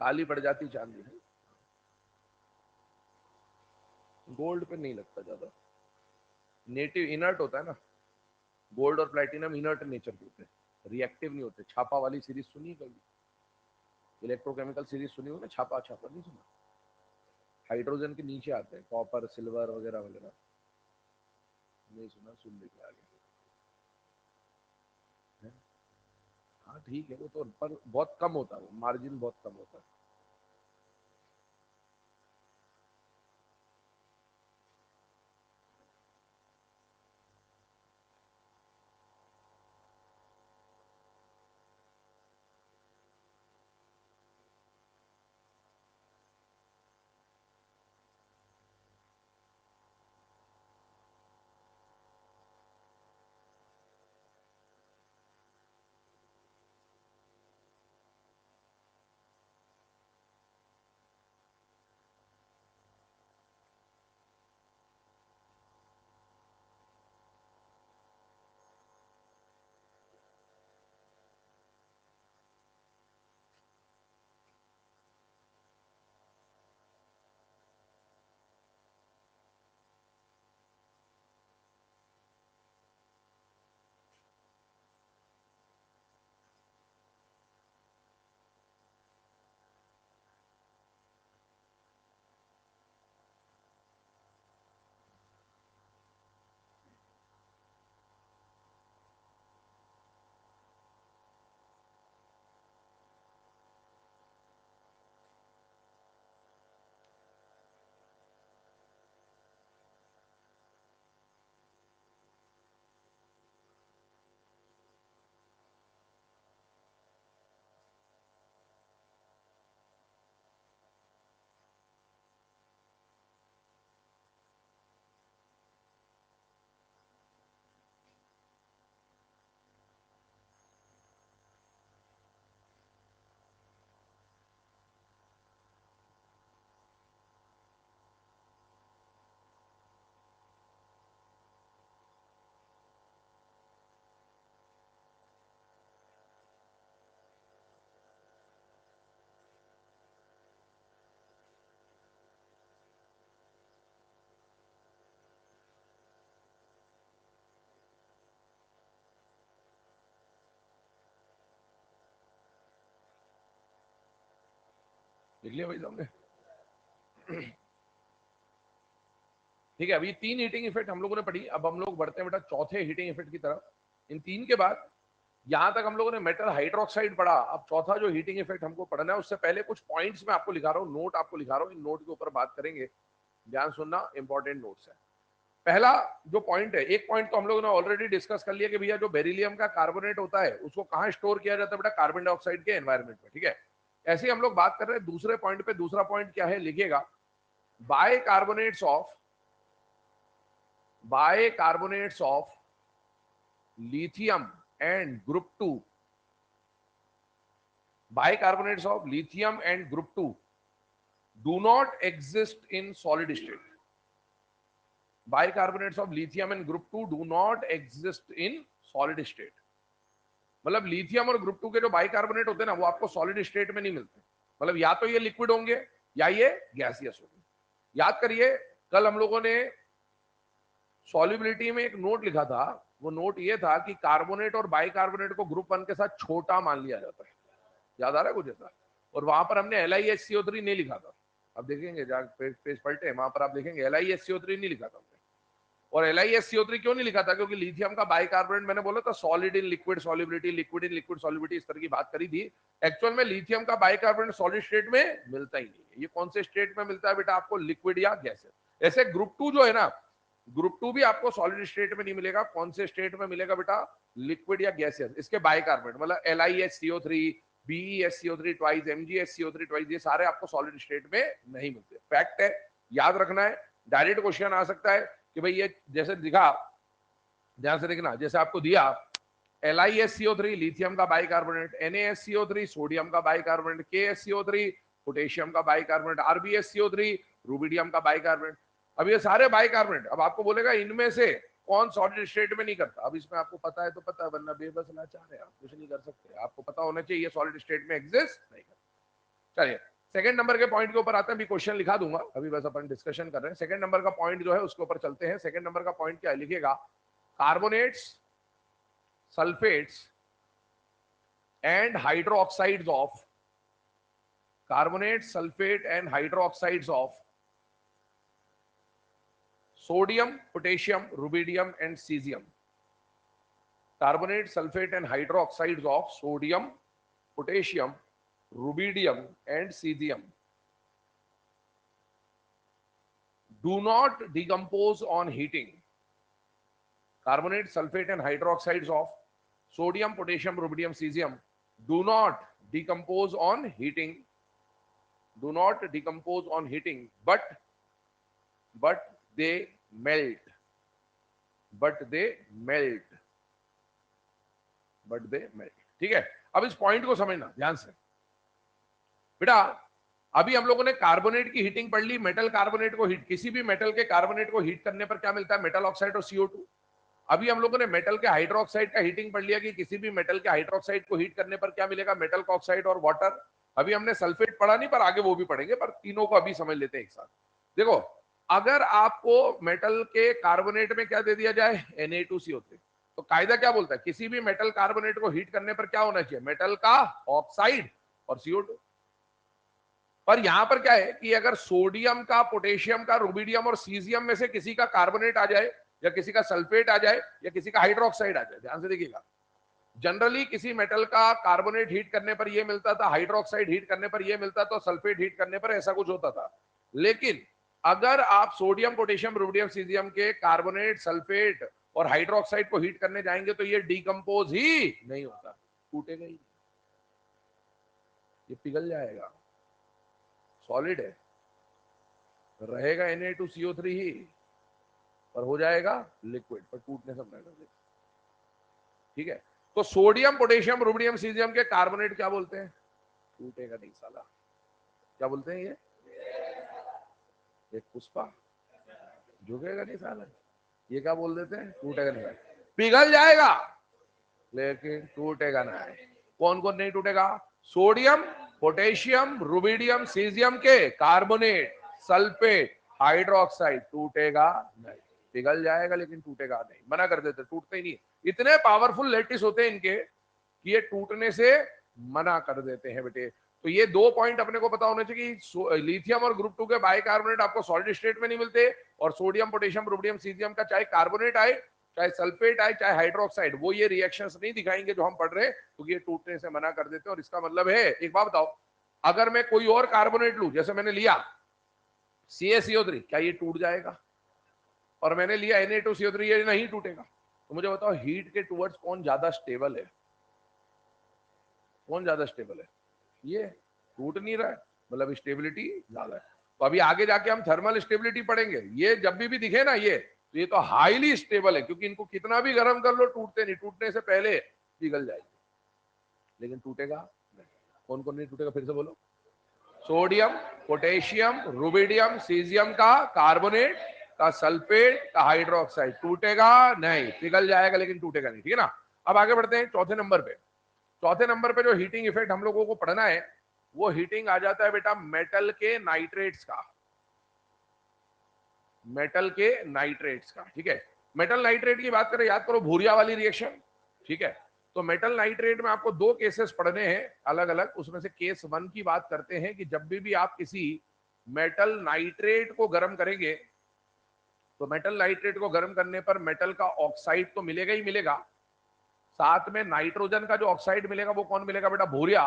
A: काली पड़ जाती चांदी। गोल्ड पे नहीं लगता ज्यादा, नेटिव इनर्ट होता है ना। गोल्ड और प्लेटिनम इनर्ट नेचर के होते हैं, रिएक्टिव नहीं होते। छापा वाली सीरीज सुनी कभी? इलेक्ट्रोकेमिकल सीरीज सुनी हो ना, छापा छापा नहीं सुना? हाइड्रोजन के नीचे आते हैं कॉपर सिल्वर वगैरह वगैरह, नहीं सुना? सुन लीजिए आगे। हाँ ठीक है, वो तो पर बहुत कम होता है, मार्जिन बहुत कम होता है। लिख लिया भाई साहब? ठीक है, अभी 3 हीटिंग इफेक्ट हम लोगों ने पढ़ी। अब हम लोग बढ़ते हैं बेटा चौथे हीटिंग इफेक्ट की तरफ। इन 3 के बाद, यहां तक हम लोगों ने मेटल हाइड्रोक्साइड पढ़ा। अब चौथा जो हीटिंग इफेक्ट हमको पढ़ना है, उससे पहले कुछ पॉइंट्स मैं आपको लिखा रहा हूँ, नोट आपको लिखा रहा हूँ, इन नोट के ऊपर बात करेंगे, ध्यान सुनना, इंपॉर्टेंट नोट्स है। पहला जो पॉइंट है, एक पॉइंट तो हम लोगों ने ऑलरेडी डिस्कस कर लिया कि भैया जो बेरिलियम का कार्बोनेट होता है उसको कहाँ स्टोर किया जाता है बेटा? कार्बन डाइऑक्साइड के एनवायरमेंट में, ठीक है। ऐसे ही हम लोग बात कर रहे हैं दूसरे पॉइंट पे। दूसरा पॉइंट क्या है लिखिएगा, bicarbonates of lithium and group 2, bicarbonates of lithium and group 2 do not exist in solid state. Bicarbonates of lithium and group 2 do not exist in solid state. मतलब लिथियम और ग्रुप 2 के जो bicarbonate होते हैं ना, वो आपको सॉलिड स्टेट में नहीं मिलते। मतलब या तो ये लिक्विड होंगे या ये गैसियस होंगे। याद करिए, कल हम लोगों ने सॉल्युबिलिटी में एक नोट लिखा था। वो नोट ये था कि कार्बोनेट और बाइकार्बोनेट को ग्रुप 1 के साथ छोटा मान लिया जाता है। याद आ रहा है कुछ ऐसा? और वहां पर हमने LiHCO3 नहीं लिखा था। अब देखेंगे, पेज पलटे, वहां पर आप देखेंगे LiHCO3 नहीं लिखा था हमने। और LiHCO3 क्यों नहीं लिखा था? क्योंकि लिथियम का बाइकार्बोनेट, मैंने बोला था solid in liquid solubility, liquid in liquid solubility, इस तरह की बात करी थी। एक्चुअल में लिथियम का बाइकार्बोनेट सॉलिड स्टेट में मिलता ही नहीं है। ये कौन से स्टेट में मिलता है बेटा आपको? लिक्विड या गैसेस। ऐसे ग्रुप 2 जो है ना, ग्रुप 2 भी आपको सॉलिड स्टेट में नहीं मिलेगा। कौन से स्टेट में मिलेगा बेटा? लिक्विड या गैसेस। इसके बाइकार्बोनेट मतलब LiHCO3, BeSCO3 twice, MgSCO3 twice, ये सारे आपको सॉलिड स्टेट में नहीं मिलते। फैक्ट है, याद रखना है। डायरेक्ट क्वेश्चन आ सकता है कि भाई ये जैसे दिखा, ध्यान से देखना, जैसे आपको दिया LiSCO3 लिथियम का बाइकार्बोनेट, NaSCO3 सोडियम का बाइकार्बोनेट, KSCO3 पोटेशियम का बाइकार्बोनेट, RbSCO3 रुबिडियम का बाइकार्बोनेट। अब ये सारे बाइकार्बोनेट, अब आपको बोलेगा इनमें से कौन सॉलिड स्टेट में नहीं करता। अब इसमें आपको पता है तो पता है, वरना बेबस लाचार है, आप कुछ नहीं कर सकते। आपको पता होना चाहिए सॉलिड स्टेट में एग्जिस्ट नहीं करता। चलिए सेकंड नंबर के पॉइंट के ऊपर आते हैं। अभी क्वेश्चन लिखा दूंगा, अभी बस अपन डिस्कशन कर रहे हैं। सेकंड नंबर का पॉइंट जो है उसके ऊपर चलते हैं। सेकंड नंबर का पॉइंट क्या है लिखिएगा, carbonates, sulphates and hydroxides of carbonate, sulfate and hydroxides of sodium, potassium, rubidium and cesium. Carbonate, sulfate and hydroxides of sodium, potassium, rubidium and cesium do not decompose on heating. Carbonate, sulfate and hydroxides of sodium, potassium, rubidium, cesium do not decompose on heating. Do not decompose on heating, but they melt. But they melt. But they melt. ठीक है, अब इस point को समझना ध्यान से बेटा। अभी हम लोगों ने कार्बोनेट की हीटिंग पढ़ ली। मेटल कार्बोनेट को हीट, किसी भी मेटल के कार्बोनेट को हीट करने पर क्या मिलता है? मेटल ऑक्साइड और CO2। अभी हम लोगों ने मेटल के हाइड्रोक्साइड का हीटिंग पढ़ लिया कि किसी भी मेटल के हाइड्रोक्साइड को हीट करने पर क्या मिलेगा? मेटल ऑक्साइड और वाटर। अभी हमने सल्फेट पढ़ा नहीं, पर आगे वो भी पढ़ेंगे, पर तीनों को अभी समझ लेते हैं एक साथ। देखो, अगर आपको मेटल के कार्बोनेट में क्या दे दिया जाए? Na2CO3, तो कायदा क्या बोलता है? किसी भी मेटल कार्बोनेट को हीट करने पर क्या होना चाहिए? मेटल का ऑक्साइड और CO2। पर यहां पर क्या है कि अगर सोडियम का, पोटेशियम का, रुबिडियम और सीजियम में से किसी का कार्बोनेट आ जाए, या किसी का सल्फेट आ जाए, या किसी का हाइड्रोक्साइड आ जाए, ध्यान से देखिएगा, जनरली किसी मेटल का कार्बोनेट हीट करने पर यह मिलता था, हाइड्रोक्साइड हीट करने पर यह मिलता था, सल्फेट हीट करने पर ऐसा कुछ होता था। लेकिन अगर आप सोडियम, पोटेशियम, रुबिडियम, सीजियम के कार्बोनेट, सल्फेट और हाइड्रोक्साइड को हीट करने जाएंगे तो ये डिकम्पोज ही नहीं होता, टूटेगा ही, ये पिघल जाएगा। सॉलिड है, रहेगा Na2CO3 ही, पर हो जाएगा लिक्विड, पर टूटने से मना कर देगा। ठीक है, तो सोडियम, पोटेशियम, रुबिडियम, सीजियम के कार्बोनेट क्या बोलते हैं? टूटेगा नहीं साला। क्या बोलते हैं ये? एक पुष्पा, झुकेगा नहीं साला। ये क्या बोल देते हैं? टूटेगा नहीं, पिघल जाएगा लेकिन टूटेगा नहीं। कौन कौन नहीं टूटेगा? सोडियम, पोटेशियम, रुबिडियम, सीजियम के कार्बोनेट, सल्फेट, हाइड्रोक्साइड टूटेगा नहीं। पिघल जाएगा लेकिन टूटेगा नहीं, मना कर देते, टूटते ही नहीं। इतने पावरफुल लैटिस होते हैं इनके कि ये टूटने से मना कर देते हैं बेटे। तो ये दो पॉइंट अपने को पता होने चाहिए कि लिथियम और ग्रुप 2 के बाइकार्बोनेट आपको सॉलिड स्टेट में नहीं मिलते, और सोडियम, पोटेशियम, रुबिडियम, सीजियम का चाहे कार्बोनेट आए, चाहे सल्फेट आए, चाहे हाइड्रोक्साइड, वो ये रिएक्शंस नहीं दिखाएंगे जो हम पढ़ रहे हैं, तो ये टूटने से मना कर देते हैं। और इसका मतलब है, एक बात बताओ, अगर मैं कोई और कार्बोनेट लूं, जैसे मैंने लिया CaCO3, क्या ये टूट जाएगा? और मैंने लिया Na2CO3, ये नहीं टूटेगा। तो मुझे बताओ, हीट के टुवर्ड्स कौन ज्यादा स्टेबल है? कौन ज्यादा स्टेबल है? ये। टूट नहीं रहा है, मतलब स्टेबिलिटी ज्यादा है। तो अभी आगे जाके हम थर्मल स्टेबिलिटी पढ़ेंगे। ये जब भी दिखे ना ये, तो ये तो हाईली स्टेबल है, क्योंकि इनको कितना भी गर्म कर लो टूटते नहीं, टूटने से पहले पिघल जाएगी, लेकिन टूटेगा नहीं। कौन कौन नहीं टूटेगा, फिर से बोलो। सोडियम, पोटेशियम, रुबिडियम, सीजियम का कार्बोनेट का सल्फेट का हाइड्रोक्साइड टूटेगा नहीं, पिघल जाएगा लेकिन टूटेगा नहीं, ठीक है ना। अब आगे बढ़ते हैं चौथे नंबर पे। चौथे नंबर पे जो हीटिंग इफेक्ट हम लोगों को पढ़ना है, वो हीटिंग आ जाता है बेटा मेटल के नाइट्रेट्स का। मेटल के नाइट्रेट्स का, ठीक है। मेटल नाइट्रेट की बात करें, याद करो भूरिया वाली रिएक्शन, ठीक है। तो मेटल नाइट्रेट में आपको दो केसेस पढ़ने हैं अलग अलग। उसमें से केस 1 की बात करते हैं कि जब भी आप किसी मेटल नाइट्रेट को गर्म करेंगे, तो मेटल नाइट्रेट को गर्म करने पर मेटल का ऑक्साइड तो मिलेगा ही मिलेगा, साथ में नाइट्रोजन का जो ऑक्साइड मिलेगा वो कौन मिलेगा बेटा, भूरिया।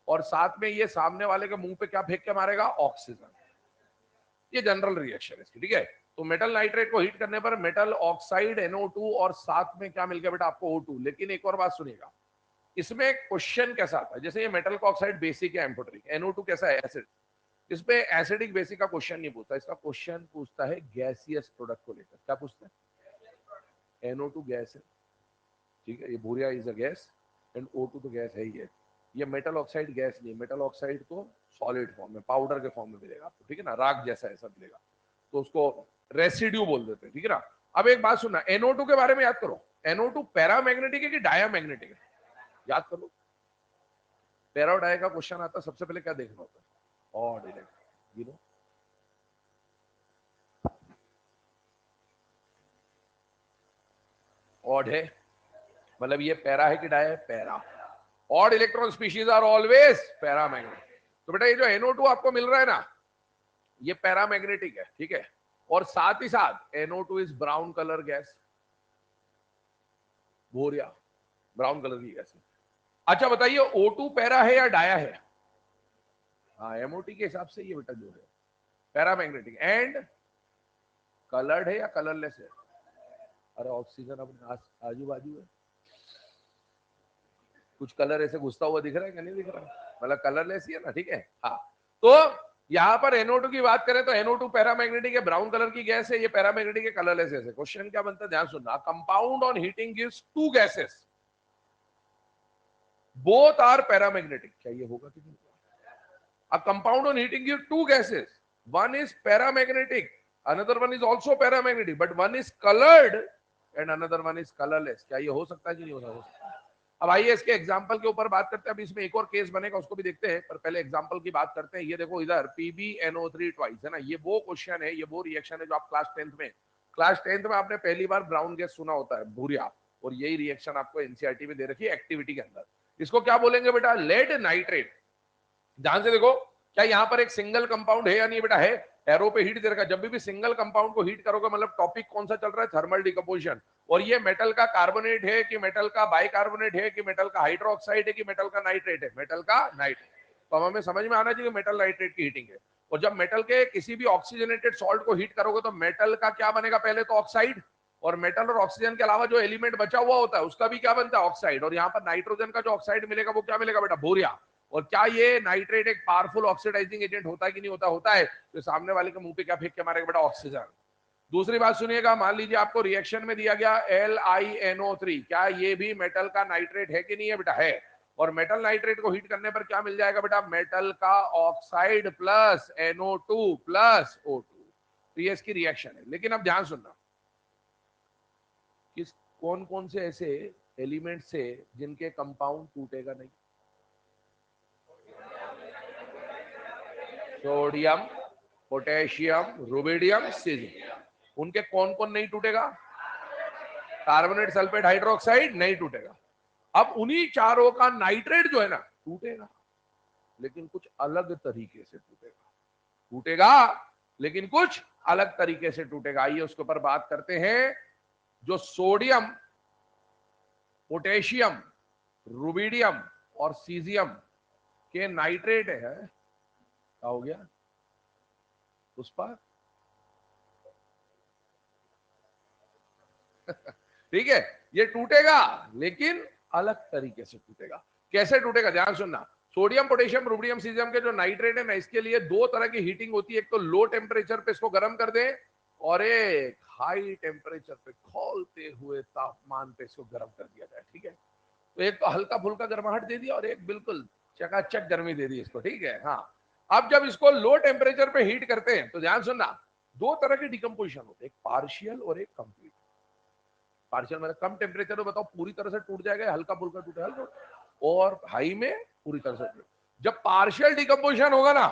A: और साथ में ये सामने वाले के मुंह पे क्या फेंक के मारेगा, ऑक्सीजन। ये जनरल रिएक्शन है इसकी, ठीक है। तो मेटल नाइट्रेट को हीट करने पर मेटल ऑक्साइड NO2 और साथ में क्या मिल गया बेटा आपको, O2। लेकिन एक और बात सुनिएगा, इसमें क्वेश्चन कैसा आता है, जैसे ये मेटल का ऑक्साइड बेसिक है, एम्फोटेरिक, NO2 कैसा है, एसिड। इसमें एसिडिक बेसिक का क्वेश्चन नहीं पूछता, इसका क्वेश्चन पूछता है गैसियस प्रोडक्ट को लेकर। क्या पूछता है, NO2 गैस है, ठीक है, ये Bhuria is a gas and O2 तो गैस है ही है। ये मेटल ऑक्साइड गैस नहीं, मेटल ऑक्साइड तो सॉलिड फॉर्म में, पाउडर के फॉर्म में मिलेगा आपको, ठीक है ना, राख जैसा ऐसा मिलेगा, तो उसको रेसिड्यू बोल देते हैं, ठीक है ना। अब एक बात सुनना, NO2 के बारे में याद करो। NO2 पैरामैग्नेटिक है कि डायामैग्नेटिक है, याद करो। पैरा और डाया का क्वेश्चन आता है, सबसे पहले क्या देखना होता है, odd electron, you know. Odd है मतलब ये पैरा है कि डाया है, para. Odd electron species are always paramagnetic. तो बेटा ये जो NO2 आपको मिल रहा है ना, ये पैरामैग्नेटिक है, ठीक है। और साथ ही साथ NO2 is brown colour gas, Bhuria brown colour की गैस है। अच्छा बताइए, O2 पैरा है या डाया है, हाँ MOT के हिसाब से ये बेटा जो है पैरामैग्नेटिक। एंड कलर्ड है या कलरलेस है, अरे ऑक्सीजन अपने आजू बाजू है, कुछ कलर ऐसे घुसता हुआ दिख रहा है कि नहीं दिख रहा, मतलब कलरलेस ही है ना, ठीक है। हाँ, तो यहाँ पर NO2 की बात करें तो NO2 पैरामैग्नेटिक है, ब्राउन कलर की गैस है, ये पैरामैग्नेटिक है, कलरलेस है। क्वेश्चन क्या बनता है, ध्यान सुनना। Compound on heating gives two gases, both are paramagnetic. क्या ये होगा कि नहीं होगा? A compound on heating gives two gases. One is paramagnetic, another one is also paramagnetic, but one is colored and another one is colorless. क्या ये हो सकता है कि नहीं हो सकता? अब आइए इसके एग्जाम्पल के ऊपर बात करते हैं। अब इसमें एक और केस बनेगा, उसको भी देखते हैं, पर पहले एग्जाम्पल की बात करते हैं। ये देखो इधर PbNO3 ट्वाइस है ना, ये वो क्वेश्चन है, ये वो रिएक्शन है जो आप क्लास टेंथ में आपने पहली बार ब्राउन गैस सुना होता है, भूरिया। और यही रिएक्शन आपको एनसीईआरटी में दे रखी है एक्टिविटी के अंदर। इसको क्या बोलेंगे बेटा, लेड नाइट्रेट। ध्यान से देखो, क्या यहाँ पर एक सिंगल कंपाउंड है या नहीं बेटा, है। एरो पे हीट दे रखा है, जब भी सिंगल कंपाउंड को हीट करोगे मतलब टॉपिक कौन सा चल रहा है, थर्मल डिकम्पोजिशन। और ये मेटल का कार्बोनेट है कि मेटल का बाइकार्बोनेट है कि मेटल का हाइड्रोक्साइड है कि मेटल का नाइट्रेट है, मेटल का नाइट्रेट। तो हमें समझ में आना चाहिए मेटल नाइट्रेट की हीटिंग है। और जब मेटल के किसी भी ऑक्सीजनेटेड सॉल्ट को हीट करोगे तो मेटल का क्या बनेगा, पहले तो ऑक्साइड, और मेटल और ऑक्सीजन के अलावा जो एलिमेंट बचा हुआ होता है उसका भी क्या बनता है, ऑक्साइड। और यहाँ पर नाइट्रोजन का जो ऑक्साइड मिलेगा वो क्या मिलेगा बेटा, भूरिया। और क्या ये नाइट्रेट एक पावरफुल ऑक्सीडाइजिंग एजेंट होता है कि नहीं होता, होता है। तो सामने वाले के मुंह पे क्या फेंक के मारेगा बेटा, ऑक्सीजन। दूसरी बात सुनिएगा, मान लीजिए आपको रिएक्शन में दिया गया LiNO3, क्या ये भी मेटल का नाइट्रेट है कि नहीं है बेटा, है। और मेटल नाइट्रेट को हीट करने पर क्या मिल जाएगा बेटा, मेटल का oxide plus NO2 plus O2। तो ये इसकी रिएक्शन है। लेकिन अब ध्यान सुनना, किस कौन कौन से ऐसे एलिमेंट से जिनके कंपाउंड टूटेगा नहीं, सोडियम, पोटेशियम, रुबिडियम, सीजियम। उनके कौन कौन नहीं टूटेगा, कार्बोनेट, सल्फेट, हाइड्रोक्साइड नहीं टूटेगा। अब उन्हीं चारों का नाइट्रेट जो है ना टूटेगा, लेकिन कुछ अलग तरीके से टूटेगा। टूटेगा लेकिन कुछ अलग तरीके से टूटेगा। आइए उसके ऊपर बात करते हैं। जो सोडियम, पोटेशियम, रुबिडियम और सीजियम के नाइट्रेट है, क्या हो गया उस पर ठीक है, ये टूटेगा लेकिन अलग तरीके से टूटेगा। कैसे टूटेगा, ध्यान सुनना। सोडियम पोटेशियम रुबिडियम सीजियम के जो नाइट्रेट है ना, इसके लिए दो तरह की हीटिंग होती है। एक तो लो टेम्परेचर पे इसको गर्म कर दें, और एक हाई टेम्परेचर पे खौलते हुए तापमान पे इसको गर्म कर दिया जाए, ठीक है। तो एक तो हल्का फुल्का गर्माहट दे दिया और एक बिल्कुल चकाचक गर्मी दे दी इसको, ठीक है। हाँ, अब जब इसको लो टेम्परेचर पे हीट करते हैं तो ध्यान सुनना, दो तरह की डिकम्पोजिशन होते हैं, एक पार्शियल और एक कंप्लीट। पार्शियल मतलब कम टेम्परेचर में बताओ पूरी तरह से टूट जाएगा, हल्का फुल्का टूटेगा, और हाई में पूरी तरह से। जब पार्शियल डिकम्पोजिशन होगा ना,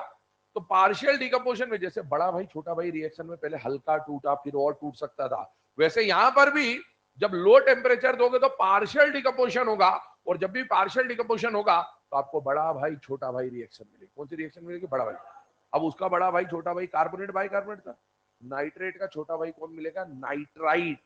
A: तो पार्शियल डिकम्पोजिशन में जैसे बड़ा भाई छोटा भाई रिएक्शन में पहले हल्का टूटा फिर और टूट सकता था, वैसे यहां पर भी जब लो टेम्परेचर दोगे तो पार्शियल डिकम्पोजिशन होगा, और जब भी पार्शियल डिकम्पोजिशन होगा तो आपको बड़ा भाई छोटा भाई रिएक्शन मिलेगी। कौन सी रिएक्शन मिलेगी? बड़ा भाई। अब उसका बड़ा भाई छोटा भाई कार्बोनेट बाई कार्बोनेट था, नाइट्रेट का छोटा भाई कौन मिलेगा? नाइट्राइट।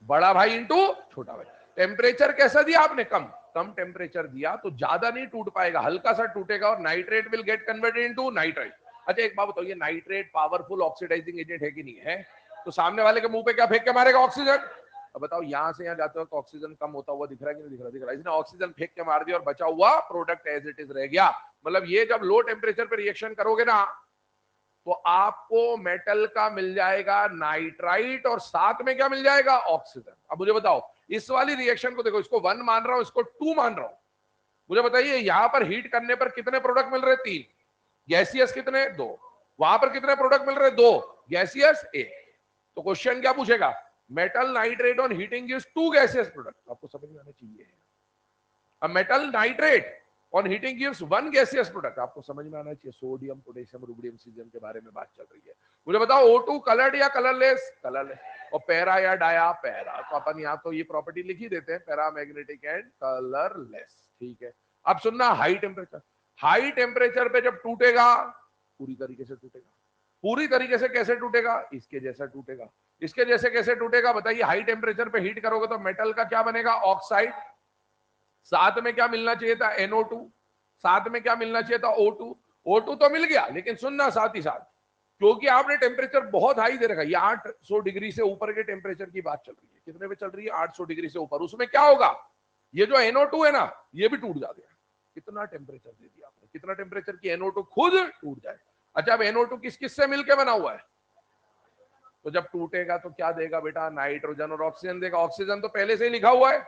A: बड़ा भाई इंटू छोटा भाई। टेम्परेचर कैसा दिया आपने? कम। कम टेम्परेचर दिया तो ज्यादा नहीं टूट पाएगा, हल्का सा टूटेगा, और nitrate will get converted into nitrite. अच्छा एक बात बताओ, ये नाइट्रेट पावरफुल ऑक्सीडाइजिंग एजेंट है कि नहीं है? तो सामने वाले के मुंह पे क्या फेंक के मारेगा? ऑक्सीजन। अब बताओ, यहां से यहां जाते हो तो ऑक्सीजन कम होता हुआ दिख रहा है कि नहीं दिख रहा? दिख रहा है। इसने ऑक्सीजन फेंक के मार दिया और बचा हुआ प्रोडक्ट एज इट इज रह गया। मतलब ये जब लो टेम्परेचर पे रिएक्शन करोगे ना, तो आपको मेटल का मिल जाएगा नाइट्राइट, और साथ में क्या मिल जाएगा? ऑक्सीजन। अब मुझे बताओ, इस वाली रिएक्शन को देखो, इसको 1 मान रहा हूं, इसको 2 मान रहा हूं। मुझे बताइए, यहां पर हीट करने पर कितने प्रोडक्ट मिल रहे? 3। गैसियस कितने? 2। वहां पर कितने प्रोडक्ट मिल रहे? 2। गैसियस 1। तो क्वेश्चन क्या पूछेगा? Metal nitrate on heating gives 2 gaseous product. आपको समझ में आना चाहिए। अब metal nitrate on heating gives 1 gaseous product. आपको समझ में आना चाहिए। सोडियम पोटेशियम रुबिडियम सीजियम के बारे में बात चल रही है। मुझे बताओ, O2 कलर्ड या कलरलेस? कलरलेस। और पैरा या डाया? पैरा। तो अपन यहाँ तो ये प्रॉपर्टी लिख ही देते हैं, पैरा मैग्नेटिक एंड कलरलेस, ठीक है। अब सुनना, हाई टेम्परेचर। हाई टेम्परेचर पे जब टूटेगा, पूरी तरीके से टूटेगा। पूरी तरीके से कैसे टूटेगा? इसके जैसा टूटेगा। इसके जैसे कैसे टूटेगा बताइए? हाई टेम्परेचर पे हीट करोगे तो मेटल का क्या बनेगा? ऑक्साइड। साथ में क्या मिलना चाहिए था? NO2। साथ में क्या मिलना चाहिए था? O2। O2 तो मिल गया, लेकिन सुनना साथ ही साथ, क्योंकि आपने टेम्परेचर बहुत हाई दे रखा है, ये 800 डिग्री से ऊपर के टेम्परेचर की बात चल रही है। कितने पे चल रही है? 800 डिग्री से ऊपर। उसमें क्या होगा? ये जो NO2 है ना, ये भी टूट जाएगा। कितना टेम्परेचर दे दिया आपने? कितना टेम्परेचर की NO2 खुद टूट जाए। अच्छा, अब NO2 किस किस से मिलकर बना हुआ है? तो जब टूटेगा तो क्या देगा बेटा? नाइट्रोजन और ऑक्सीजन देगा। ऑक्सीजन तो पहले से ही लिखा हुआ है,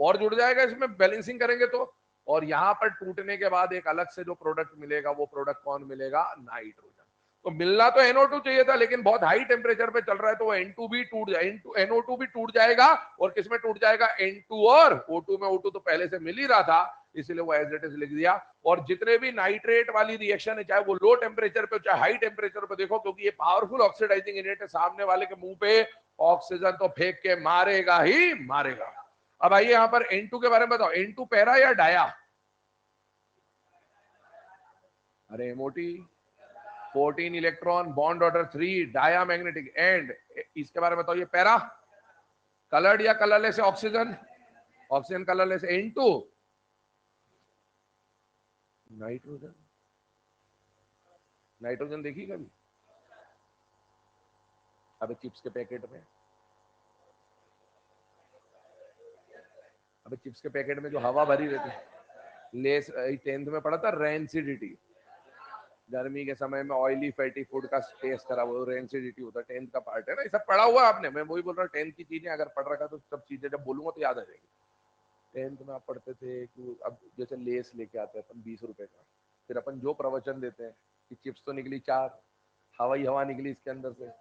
A: और जुड़ जाएगा इसमें बैलेंसिंग करेंगे तो। और यहां पर टूटने के बाद एक अलग से जो प्रोडक्ट मिलेगा, वो प्रोडक्ट कौन मिलेगा? नाइट्रोजन। तो मिलना तो NO2 चाहिए था, लेकिन बहुत हाई टेम्परेचर पे चल रहा है, तो वो N2 भी टूट जाए, NO2 भी टूट जाएगा। और किसमें टूट जाएगा? N2 और O2 में। O2 तो पहले से मिल ही रहा था, इसलिए वो एज इट इज लिख दिया। और जितने भी नाइट्रेट वाली रिएक्शन है, चाहे वो लो टेम्परेचर पे चाहे हाई टेम्परेचर पे, देखो क्योंकि ये पावरफुल ऑक्सीडाइजिंग एजेंट है, सामने वाले के मुंह पे ऑक्सीजन तो फेंक के मारेगा ही मारेगा। अब आइए यहां पर N2 के बारे में बताओ। N2 पैरा या डाया? अरे मोटी। 14 electron, bond order 3, diamagnetic and. इसके बारे में बताओ, ये पैरा कलर्ड या colourless? Oxygen. Oxygen colourless. N2 nitrogen. Nitrogen देखी कभी? अबे चिप्स के पैकेट में, अबे चिप्स के पैकेट में जो हवा भरी रहती है, लेस। 10th में पढ़ा था रेंसिडिटी। गर्मी के समय में ऑयली फैटी फूड का टेस्ट करा, वो रेंसिडिटी होता है, 10th का पार्ट है ना। ये सब पढ़ा हुआ है आपने। मैं वही बोल रहा हूँ, 10th की चीजें अगर पढ़ रखा तो सब चीजें जब बोलूंगा तो याद आ जाएगी। 10th में आप पढ़ते थे कि अब जैसे लेस लेके आते हैं अपन 20 रुपए का, फिर अपन जो प्रवचन देते हैं कि चिप्स तो निकली 4, हवाई हवा निकली इसके अंदर से।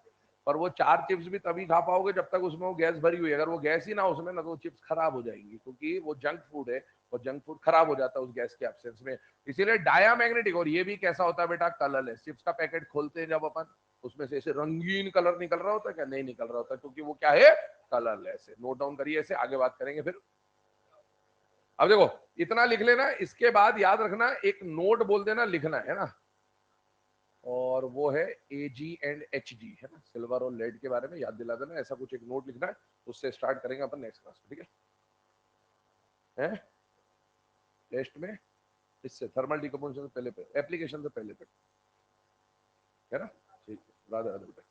A: पर वो 4 चिप्स भी तभी खा पाओगे जब तक उसमें वो गैस भरी हुई है। अगर वो गैस ही ना उसमें ना, तो वो चिप्स खराब हो जाएंगी, क्योंकि वो जंक फूड है, और जंक फूड खराब हो जाता है उस गैस के एब्सेंस में। इसीलिए डाया मैग्नेटिक। और ये भी कैसा होता है बेटा? कलरलेस। चिप्स का पैकेट खोलते हैं जब अपन, उसमें से ऐसे रंगीन कलर निकल रहा होता है क्या? नहीं निकल रहा होता, क्योंकि वो क्या है? कलरलेस है। नोट डाउन करिए, ऐसे आगे बात करेंगे फिर। अब देखो, इतना लिख लेना, इसके बाद याद रखना, एक नोट बोल देना, लिखना है ना। और वो है AG&HG, है ना, सिल्वर और लेड के बारे में याद दिला देना। ऐसा कुछ एक नोट लिखना है, उससे स्टार्ट करेंगे अपन नेक्स्ट क्लास में, ठीक है? टेस्ट में इससे थर्मल डिकम्पोजिशन से पहले पे, एप्लीकेशन से पहले पे, है ना? ठीक है, राधे राधे।